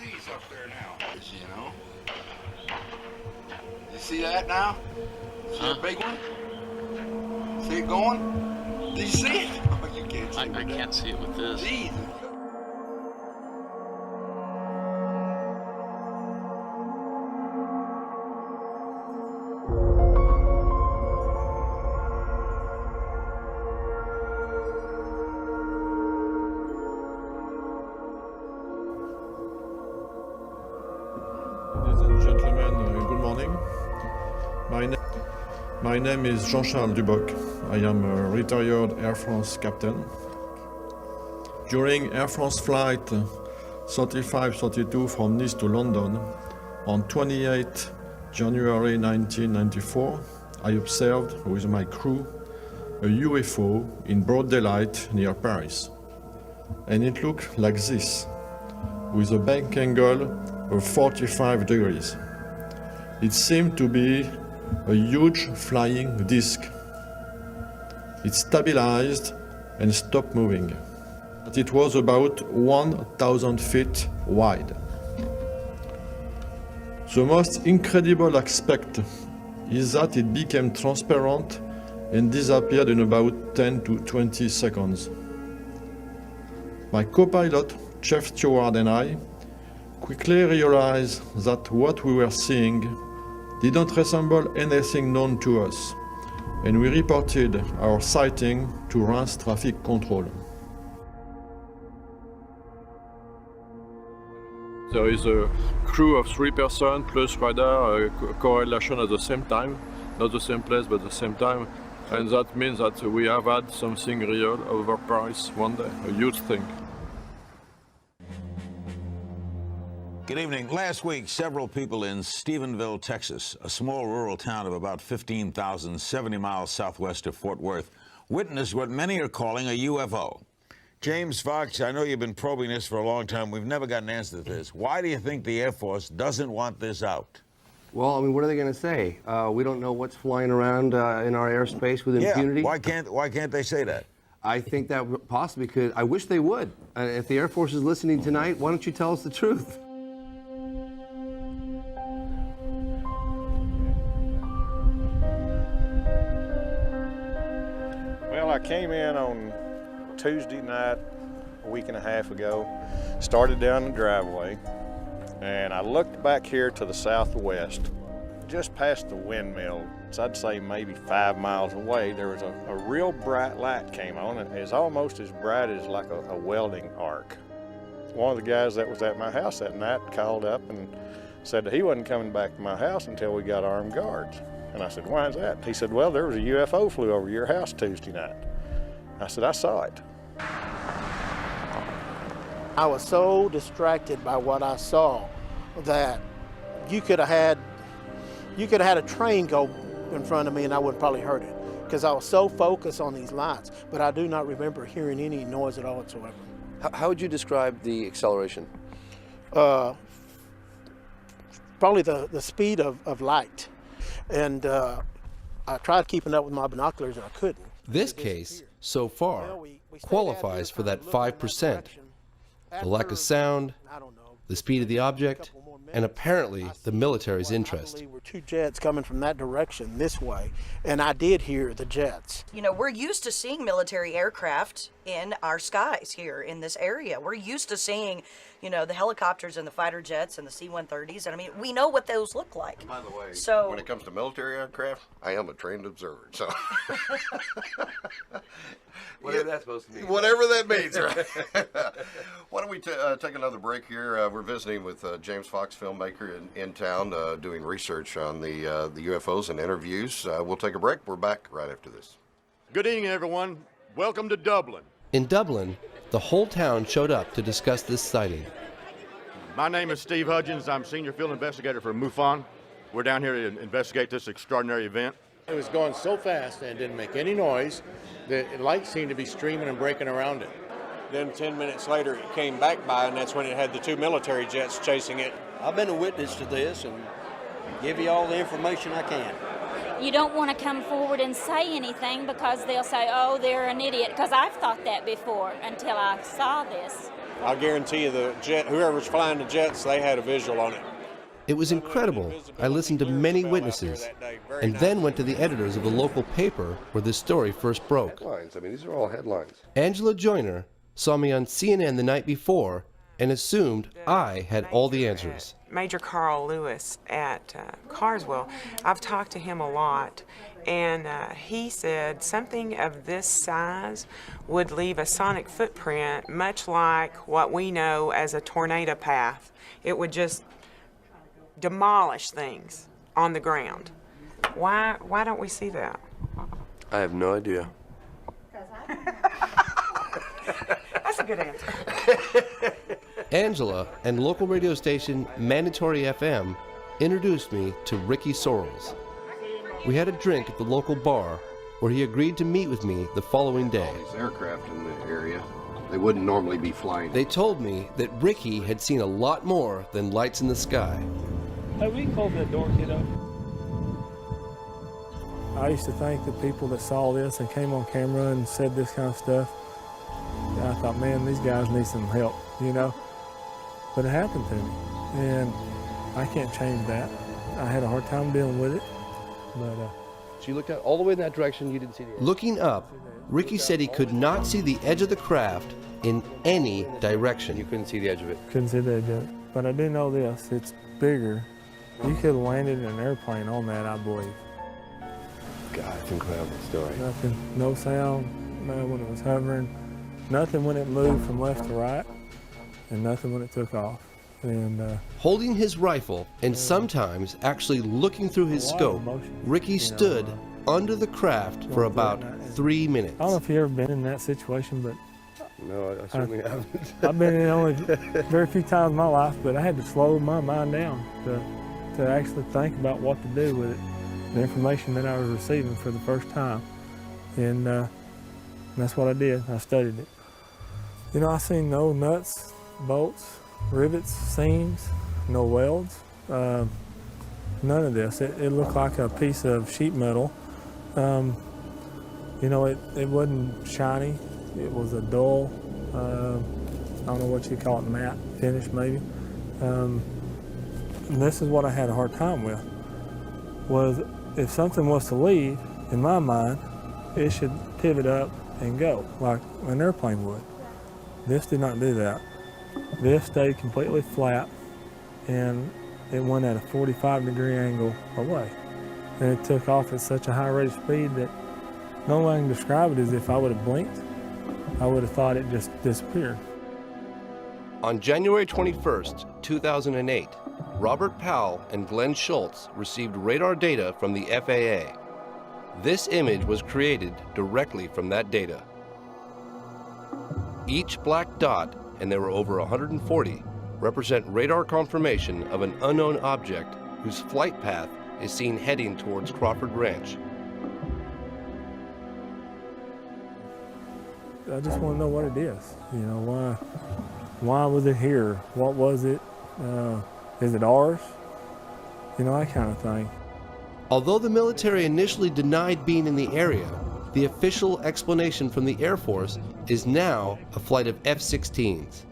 These up there now, you know. You see that now? See a big one? See it going? Do you see it? Oh, you can't see it. I can't see it with this. Jeez. Ladies and gentlemen, good morning. My name is Jean-Charles Duboc. I am a retired Air France captain. During Air France flight 3532 from Nice to London on 28 January 1994, I observed with my crew a UFO in broad daylight near Paris. And it looked like this, with a bank angle of 45 degrees. It seemed to be a huge flying disc. It stabilized and stopped moving. It was about 1,000 feet wide. The most incredible aspect is that it became transparent and disappeared in about 10 to 20 seconds. My co-pilot, Chief Steward, and I quickly realized that what we were seeing didn't resemble anything known to us, and we reported our sighting to Reims Traffic Control. There is a crew of 3 persons plus radar correlation at the same time, not the same place but the same time, and that means that we have had something real over Paris one day, a huge thing. Good evening. Last week, several people in Stephenville, Texas, a small rural town of about 15,000, 70 miles southwest of Fort Worth, witnessed what many are calling a UFO. James Fox, I know you've been probing this for a long time. We've never got an answer to this. Why do you think the Air Force doesn't want this out? Well, I mean, what are they going to say? We don't know what's flying around in our airspace with impunity? Why can't they say that? I think that possibly could. I wish they would. If the Air Force is listening tonight, why don't you tell us the truth? Well, I came in on Tuesday night, a week and a half ago, started down the driveway, and I looked back here to the southwest, just past the windmill. I'd say maybe 5 miles away, there was a real bright light came on. It was almost as bright as like a welding arc. One of the guys that was at my house that night called up and said that he wasn't coming back to my house until we got armed guards. And I said, why is that? He said, well, there was a UFO flew over your house Tuesday night. I said, I saw it. I was so distracted by what I saw that you could have had a train go in front of me and I wouldn't probably heard it because I was so focused on these lights, but I do not remember hearing any noise at all whatsoever. How would you describe the acceleration? Probably the speed of light. And I tried keeping up with my binoculars and I couldn't. This case, so far, qualifies for that 5%. The lack of sound, the speed of the object, and apparently the military's interest. There were 2 jets coming from that direction this way, and I did hear the jets. You know, we're used to seeing military aircraft in our skies here in this area. We're used to seeing, you know, the helicopters and the fighter jets and the C-130s, and I mean, we know what those look like. By the way, so, when it comes to military aircraft, I am a trained observer, so. Whatever that's supposed to mean. Whatever that means, right? Why don't we take another break here? We're visiting with James Fox, filmmaker in town, doing research on the UFOs and interviews. We'll take a break. We're back right after this. Good evening, everyone. Welcome to Dublin. In Dublin, the whole town showed up to discuss this sighting. My name is Steve Hudgens. I'm senior field investigator for MUFON. We're down here to investigate this extraordinary event. It was going so fast and it didn't make any noise. The light seemed to be streaming and breaking around it. Then 10 minutes later it came back by, and that's when it had the 2 military jets chasing it. I've been a witness to this and give you all the information I can. You don't want to come forward and say anything because they'll say, oh, they're an idiot, because I've thought that before until I saw this. I'll guarantee you the jet, whoever's flying the jets, they had a visual on it. It was incredible. I listened to many witnesses and then went to the editors of the local paper where this story first broke. Headlines. I mean, these are all headlines. Angela Joyner saw me on CNN the night before and assumed I had all the answers. Major Carl Lewis at Carswell, I've talked to him a lot, and he said something of this size would leave a sonic footprint much like what we know as a tornado path. It would just demolish things on the ground. Why don't we see that? I have no idea. That's a good answer. Angela and local radio station Mandatory FM introduced me to Ricky Sorrells. We had a drink at the local bar where he agreed to meet with me the following day. All these aircraft in the area, they wouldn't normally be flying. They told me that Ricky had seen a lot more than lights in the sky. Hey, we can hold that door, kiddo. I used to think that people that saw this and came on camera and said this kind of stuff, I thought, man, these guys need some help, you know? But it happened to me, and I can't change that. I had a hard time dealing with it, but... So you looked out all the way in that direction, you didn't see the edge? Looking up, Ricky said he could not see the edge of the craft in any direction. You couldn't see the edge of it? Couldn't see the edge of it. But I do know this, it's bigger. You could have landed an airplane on that, I believe. God, it's an incredible story. Nothing, no sound, no when it was hovering, nothing when it moved from left to right, and nothing when it took off. And holding his rifle and sometimes actually looking through his scope, Ricky stood under the craft for about 3 minutes. I don't know if you've ever been in that situation, but no, I certainly haven't. I've been in it only very few times in my life, but I had to slow my mind down to actually think about what to do with it, the information that I was receiving for the first time. And that's what I did. I studied it. You know, I seen no nuts, bolts, rivets, seams, no welds, none of this. It looked like a piece of sheet metal. You know, it wasn't shiny. It was a dull, I don't know what you call it, matte finish maybe. And this is what I had a hard time with, was if something was to leave, in my mind, it should pivot up and go, like an airplane would. This did not do that. This stayed completely flat, and it went at a 45-degree angle away. and it took off at such a high rate of speed that no way I can describe it as if I would have blinked. I would have thought it just disappeared. On January 21st, 2008, Robert Powell and Glenn Schultz received radar data from the FAA. This image was created directly from that data. Each black dot, and there were over 140, represent radar confirmation of an unknown object whose flight path is seen heading towards Crawford Ranch. I just want to know what it is. You know, why was it here? What was it? Is it ours? You know, that kind of thing. Although the military initially denied being in the area, the official explanation from the Air Force is now a flight of F-16s.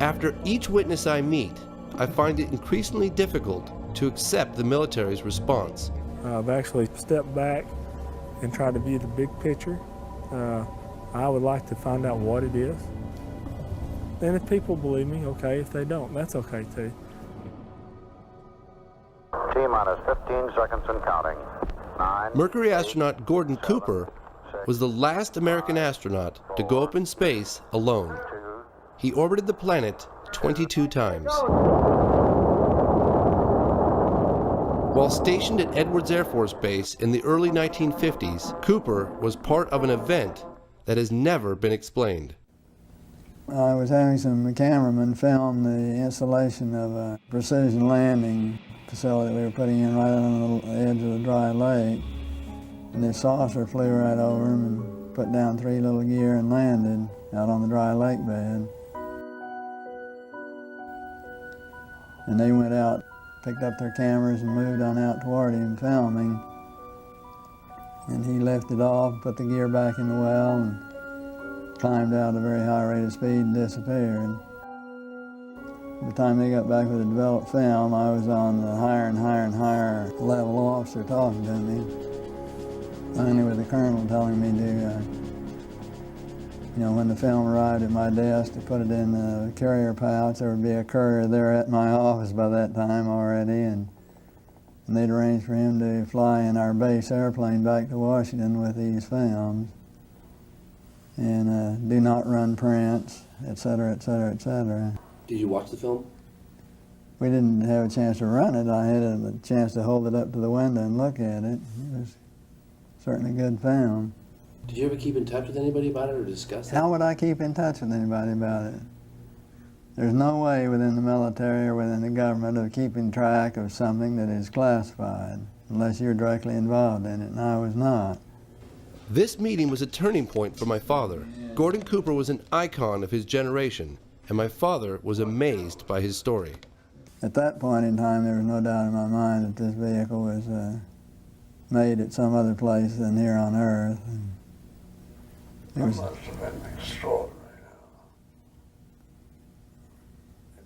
After each witness I meet, I find it increasingly difficult to accept the military's response. I've actually stepped back and tried to view the big picture. I would like to find out what it is. And if people believe me, okay. If they don't, that's okay too. T-minus 15 seconds and counting. 9. Mercury astronaut Gordon Cooper was the last American astronaut to go up in space alone. He orbited the planet 22 times. While stationed at Edwards Air Force Base in the early 1950s, Cooper was part of an event that has never been explained. I was having some cameramen film the installation of a precision landing facility we were putting in right on the edge of the dry lake. And this saucer flew right over them and put down 3 little gear and landed out on the dry lake bed. And they went out, picked up their cameras and moved on out toward him filming. And he lifted off, put the gear back in the well, and climbed out at a very high rate of speed and disappeared. By the time they got back with the developed film, I was on the higher and higher and higher level officer talking to me. Finally with the colonel telling me to, when the film arrived at my desk, to put it in the carrier pouch. There would be a courier there at my office by that time already, and they'd arranged for him to fly in our base airplane back to Washington with these films, and do not run prints, et cetera, et cetera, et cetera. Did you watch the film? We didn't have a chance to run it. I had a chance to hold it up to the window and look at it. It was certainly a good film. Did you ever keep in touch with anybody about it or discuss it? How would I keep in touch with anybody about it? There's no way within the military or within the government of keeping track of something that is classified unless you're directly involved in it, and I was not. This meeting was a turning point for my father. Gordon Cooper was an icon of his generation, and my father was amazed by his story. At that point in time, there was no doubt in my mind that this vehicle was made at some other place than here on Earth. It was, must have been extraordinary.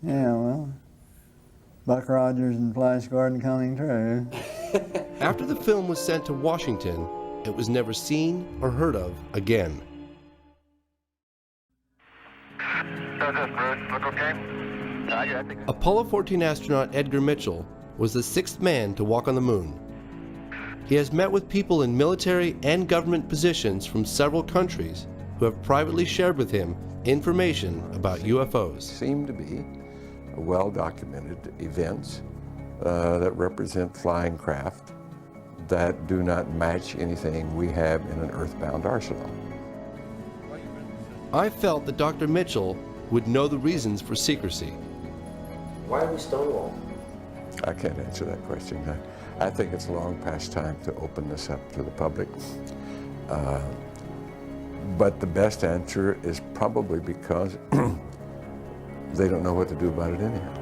Yeah, well, Buck Rogers and Flash Gordon coming true. After the film was sent to Washington, it was never seen or heard of again. Apollo 14 astronaut Edgar Mitchell was the 6th man to walk on the moon. He has met with people in military and government positions from several countries who have privately shared with him information about UFOs. Seem to be well-documented events that represent flying craft that do not match anything we have in an earthbound arsenal. I felt that Dr. Mitchell would know the reasons for secrecy. Why are we stonewalled? I can't answer that question. I think it's long past time to open this up to the public. But the best answer is probably because they don't know what to do about it anyhow.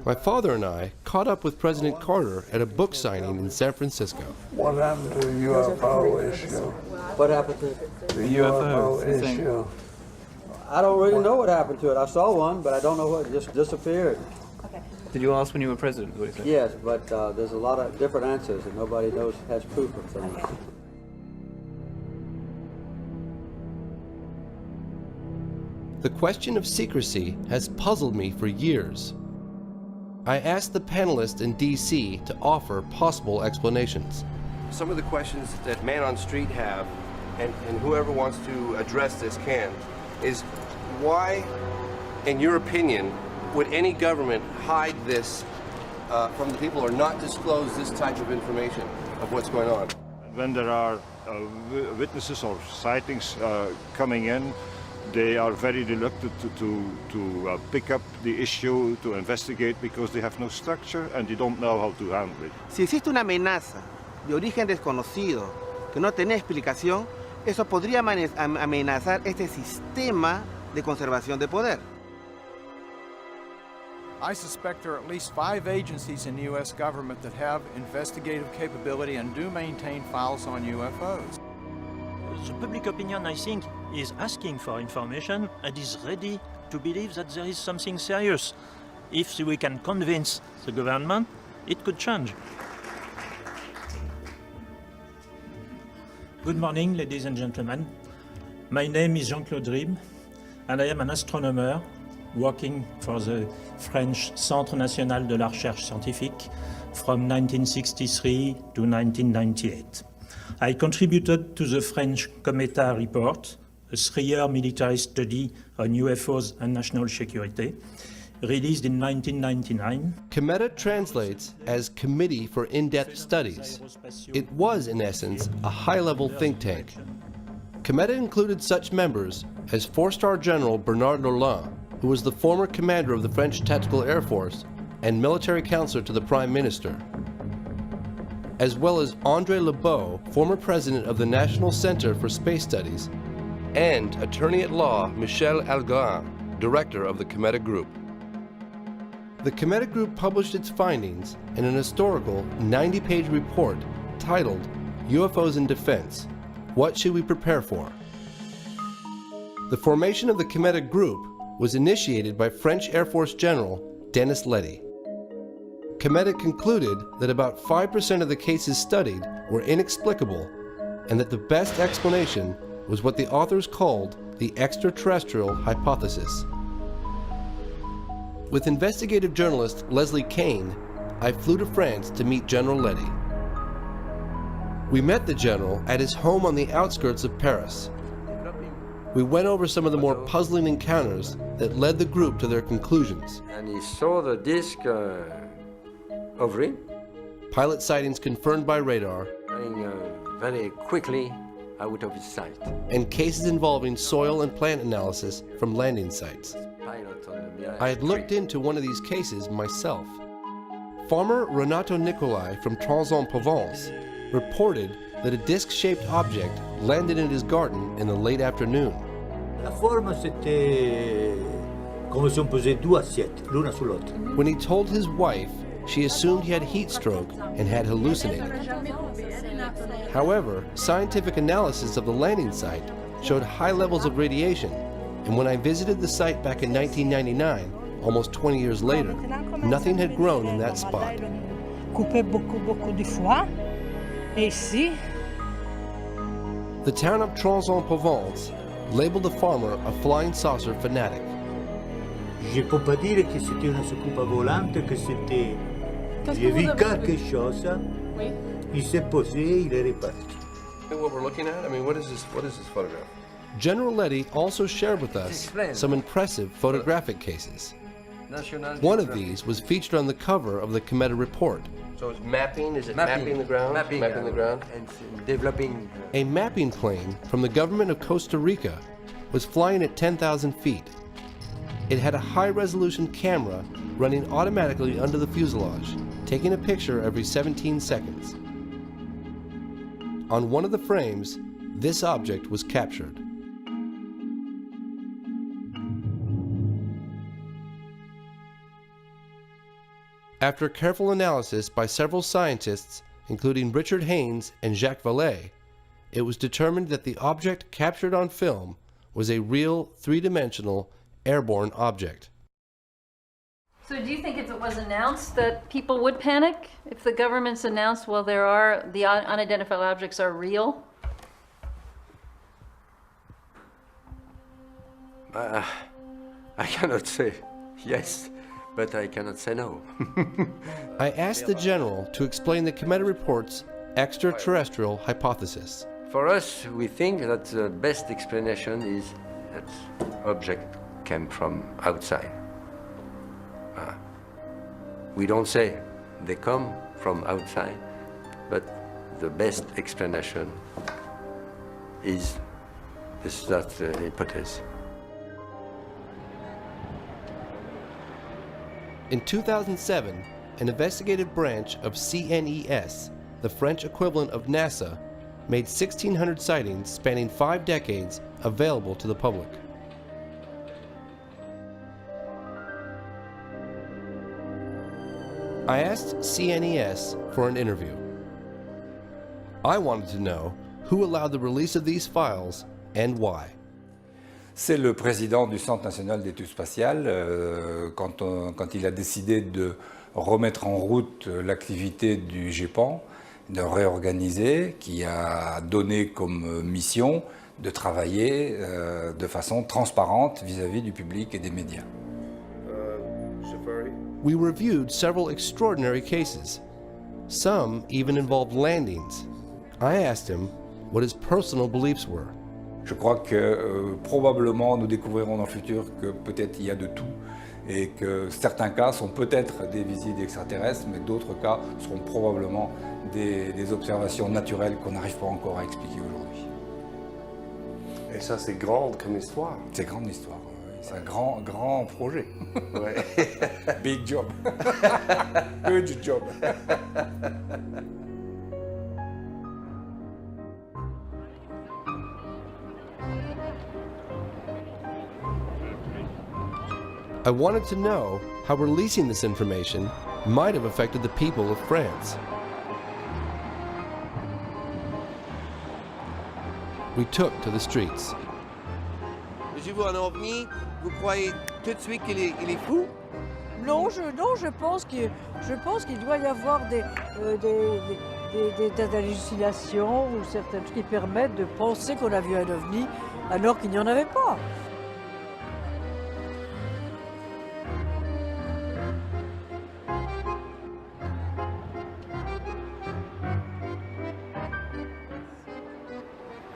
My father and I caught up with President Carter at a book signing in San Francisco. What happened to the UFO issue? What happened to The UFO issue. I don't really know what happened to it. I saw one, but I don't know what, it just disappeared. Did you ask when you were president? What is it? Yes, but there's a lot of different answers, and nobody has proof of things. The question of secrecy has puzzled me for years. I asked the panelists in D.C. to offer possible explanations. Some of the questions that Man on Street have, and whoever wants to address this can, is why, in your opinion, would any government hide this from the people or not disclose this type of information of what's going on? When there are witnesses or sightings coming in, they are very reluctant to pick up the issue, to investigate, because they have no structure and they don't know how to handle it. Si existe una amenaza de origen desconocido que no tiene explicación, eso podría amenazar este sistema de conservación de poder. I suspect there are at least 5 agencies in the U.S. government that have investigative capability and do maintain files on UFOs. The public opinion, I think, is asking for information and is ready to believe that there is something serious. If we can convince the government, it could change. Good morning, ladies and gentlemen. My name is Jean-Claude Ribes, and I am an astronomer working for the French Centre National de la Recherche Scientifique from 1963 to 1998. I contributed to the French Cometa report, a 3-year military study on UFOs and national security, released in 1999. Cometa translates as Committee for In-Depth Studies. It was, in essence, a high-level think tank. Cometa included such members as 4-star General Bernard Lorland, who was the former commander of the French Tactical Air Force and military counselor to the Prime Minister, as well as André Lebeau, former president of the National Center for Space Studies, and attorney-at-law Michel Algarin, director of the Cometa Group. The Cometa Group published its findings in an historical 90-page report titled UFOs in Defense: What Should We Prepare For? The formation of the Cometa Group was initiated by French Air Force General Denis Letty. Cometa concluded that about 5% of the cases studied were inexplicable, and that the best explanation was what the authors called the extraterrestrial hypothesis. With investigative journalist Leslie Kane, I flew to France to meet General Letty. We met the general at his home on the outskirts of Paris. We went over some of the more puzzling encounters that led the group to their conclusions. And he saw the disc hovering. Pilot sightings confirmed by radar. Going very quickly out of his sight. And cases involving soil and plant analysis from landing sites. I had looked into one of these cases myself. Farmer Renato Nicolai from Trans-en-Provence reported that a disc-shaped object landed in his garden in the late afternoon. La forme, c'était comme si on posait 2 assiettes, l'une sur l'autre. When he told his wife, she assumed he had heat stroke and had hallucinated. However, scientific analysis of the landing site showed high levels of radiation, and when I visited the site back in 1999, almost 20 years later, nothing had grown in that spot. Coupé beaucoup de fois, et ici. The town of Trans-en-Provence labeled the farmer a flying saucer fanatic. Je peux pas dire que c'était une soucoupe volante, que c'était... J'ai vu quelque chose, il s'est posé, il est reparti. What we're looking at? I mean, what is this photograph? General Letty also shared with us some impressive photographic cases. One of these was featured on the cover of the Cometa report. So it's mapping? Is it mapping the ground? Mapping the ground? And developing... A mapping plane from the government of Costa Rica was flying at 10,000 feet. It had a high-resolution camera running automatically under the fuselage, taking a picture every 17 seconds. On one of the frames, this object was captured. After careful analysis by several scientists, including Richard Haynes and Jacques Vallée, it was determined that the object captured on film was a real 3-dimensional airborne object. So do you think if it was announced that people would panic? If the government's announced, well, the unidentified objects are real? I cannot say yes, but I cannot say no. I asked the general to explain the committee report's extraterrestrial hypothesis. For us, we think that the best explanation is that object came from outside. We don't say they come from outside, but the best explanation is that hypothesis. In 2007, an investigative branch of CNES, the French equivalent of NASA, made 1,600 sightings spanning 5 decades available to the public. I asked CNES for an interview. I wanted to know who allowed the release of these files and why. C'est le président du Centre national d'études spatiales, quand il a décidé de remettre en route l'activité du GEPAN, de réorganiser, qui a donné comme mission de travailler de façon transparente vis-à-vis du public et des médias. We reviewed several extraordinary cases. Some even involved landings. I asked him what his personal beliefs were. Je crois que probablement nous découvrirons dans le futur que peut-être il y a de tout et que certains cas sont peut-être des visites extraterrestres, mais d'autres cas seront probablement des observations naturelles qu'on n'arrive pas encore à expliquer aujourd'hui. Et ça, c'est grand comme histoire. C'est grande histoire. C'est un grand projet. Ouais. Big job. Huge job. I wanted to know how releasing this information might have affected the people of France. We took to the streets. J'ai vu un ovni, vous croyez tout de suite qu'il est fou? Non, je pense qu'il doit y avoir des hallucinations ou certains trucs qui permettent de penser qu'on a vu un ovni alors qu'il n'y en avait pas.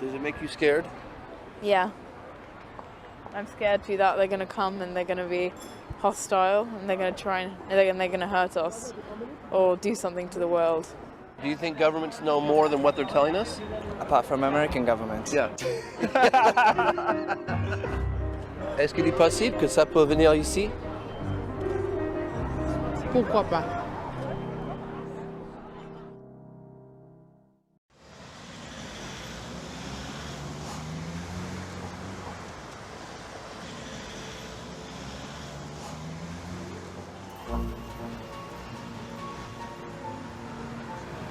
Does it make you scared? Yeah. I'm scared too that they're going to come and they're going to be hostile and they're going to try and they're going to hurt us or do something to the world. Do you think governments know more than what they're telling us? Apart from American governments. Yeah. Est-ce qu'il est possible que ça peut venir ici? Pourquoi pas?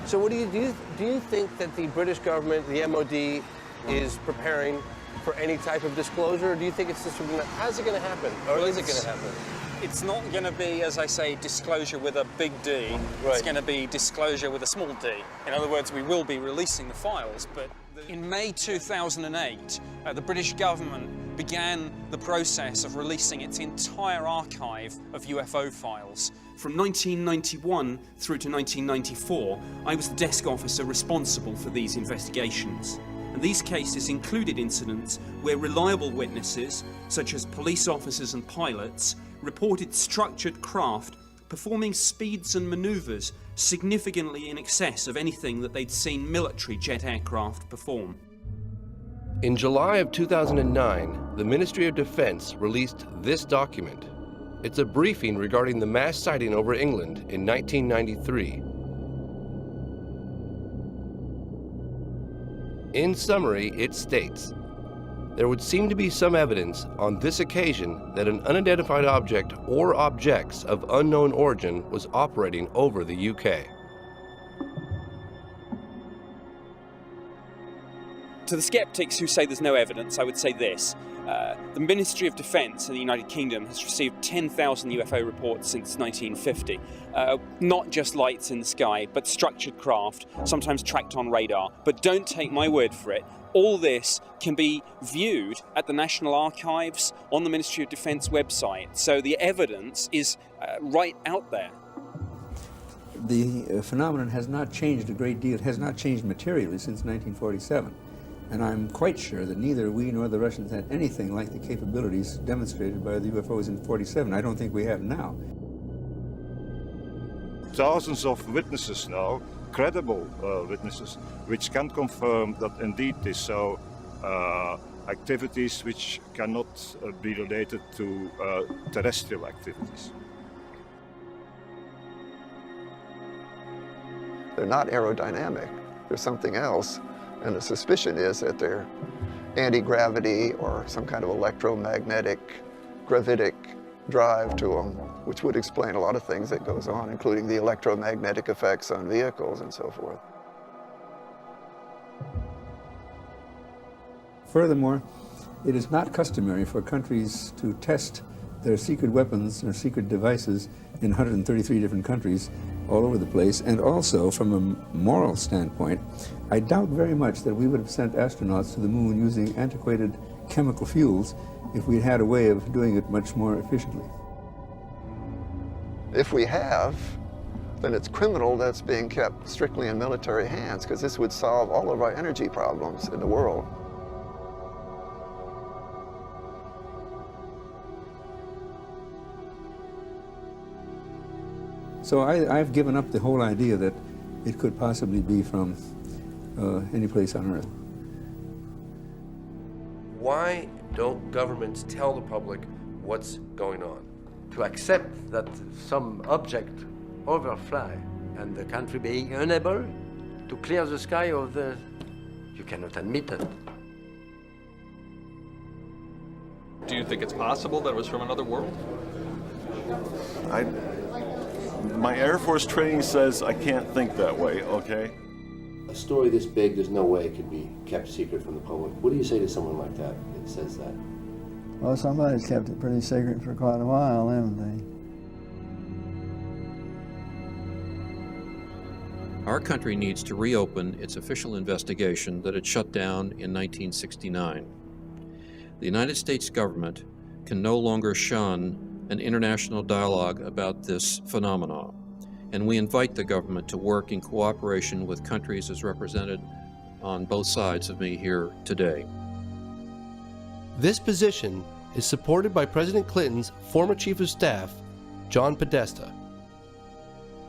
So what do you think that the British government, the MOD, is preparing for any type of disclosure? Or do you think it's just how's it going to happen? Or is it going to happen? It's not going to be, as I say, disclosure with a big D. Right. It's going to be disclosure with a small d. In other words, we will be releasing the files, but in May 2008, the British government began the process of releasing its entire archive of UFO files. From 1991 through to 1994, I was the desk officer responsible for these investigations. And these cases included incidents where reliable witnesses, such as police officers and pilots, reported structured craft performing speeds and maneuvers significantly in excess of anything that they'd seen military jet aircraft perform. In July of 2009, the Ministry of Defense released this document. It's a briefing regarding the mass sighting over England in 1993. In summary, it states, there would seem to be some evidence on this occasion that an unidentified object or objects of unknown origin was operating over the UK. To the skeptics who say there's no evidence, I would say this. The Ministry of Defence in the United Kingdom has received 10,000 UFO reports since 1950. Not just lights in the sky, but structured craft, sometimes tracked on radar. But don't take my word for it. All this can be viewed at the National Archives on the Ministry of Defence website. So the evidence is right out there. The phenomenon has not changed a great deal, has not changed materially since 1947. And I'm quite sure that neither we nor the Russians had anything like the capabilities demonstrated by the UFOs in 47. I don't think we have now. Thousands of witnesses now, credible witnesses, which can confirm that indeed they saw activities which cannot be related to terrestrial activities. They're not aerodynamic. There's something else. And the suspicion is that they're anti-gravity or some kind of electromagnetic, gravitic drive to them, which would explain a lot of things that goes on, including the electromagnetic effects on vehicles and so forth. Furthermore, it is not customary for countries to test their secret weapons or secret devices in 133 different countries all over the place. And also, from a moral standpoint, I doubt very much that we would have sent astronauts to the moon using antiquated chemical fuels if we had a way of doing it much more efficiently. If we have, then it's criminal that's being kept strictly in military hands, because this would solve all of our energy problems in the world. So I've given up the whole idea that it could possibly be from any place on Earth. Why don't governments tell the public what's going on? To accept that some object overfly and the country being unable to clear the sky of the... You cannot admit it. Do you think it's possible that it was from another world? My Air Force training says I can't think that way, okay? A story this big, there's no way it could be kept secret from the public. What do you say to someone like that that says that? Well, somebody's kept it pretty secret for quite a while, haven't they? Our country needs to reopen its official investigation that it shut down in 1969. The United States government can no longer shun an international dialogue about this phenomenon, and we invite the government to work in cooperation with countries as represented on both sides of me here today. This position is supported by President Clinton's former Chief of Staff, John Podesta.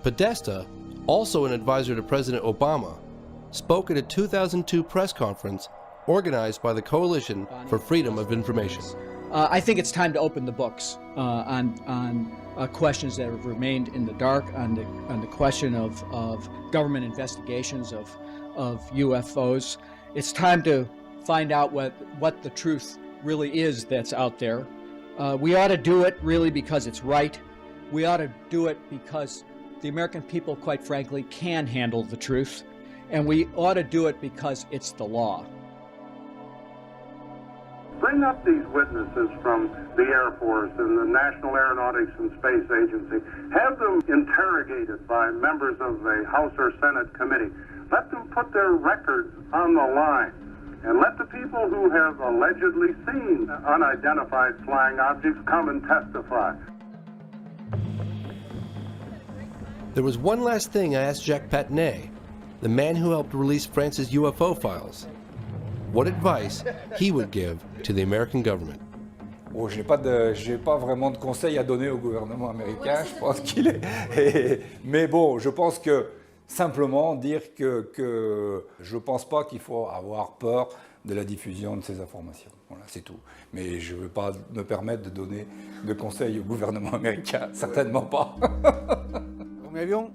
Podesta, also an advisor to President Obama, spoke at a 2002 press conference organized by the Coalition for Freedom of Information. I think it's time to open the books on questions that have remained in the dark, on the question of government investigations of UFOs. It's time to find out what the truth really is that's out there. We ought to do it really because it's right. We ought to do it because the American people, quite frankly, can handle the truth. And we ought to do it because it's the law. Bring up these witnesses from the Air Force and the National Aeronautics and Space Agency. Have them interrogated by members of the House or Senate committee. Let them put their records on the line. And let the people who have allegedly seen unidentified flying objects come and testify. There was one last thing I asked Jacques Patinet, the man who helped release France's UFO files, what advice he would give to the American government. Bon, j'ai pas vraiment de conseils à donner au gouvernement américain, je pense qu'il est... Mais bon, je pense que simplement dire que je pense pas qu'il faut avoir peur de la diffusion de ces informations. Voilà, c'est tout. Mais je ne veux pas me permettre de donner de conseils au gouvernement américain, certainement pas. Mi avión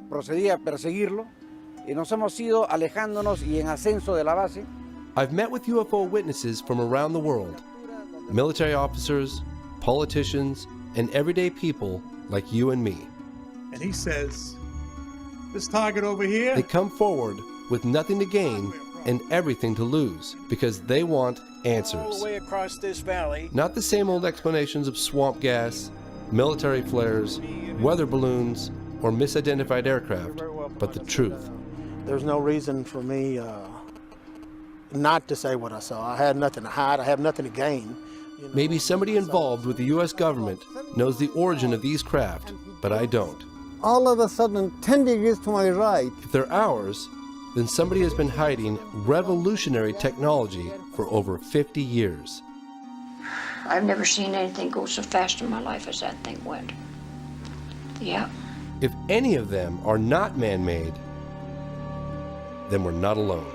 procedía a perseguirlo y nos hemos ido alejándonos y en ascenso de la base. I've met with UFO witnesses from around the world, military officers, politicians, and everyday people like you and me. And he says, this target over here... They come forward with nothing to gain and everything to lose because they want answers. All the way across this valley. Not the same old explanations of swamp gas, military flares, weather balloons, or misidentified aircraft, but the truth. There's no reason for me not to say what I saw. I had nothing to hide. I have nothing to gain. Maybe somebody involved with the U.S. government knows the origin of these craft, but I don't. All of a sudden, 10 degrees to my right. If they're ours, then somebody has been hiding revolutionary technology for over 50 years. I've never seen anything go so fast in my life as that thing went. Yeah. If any of them are not man-made, then we're not alone.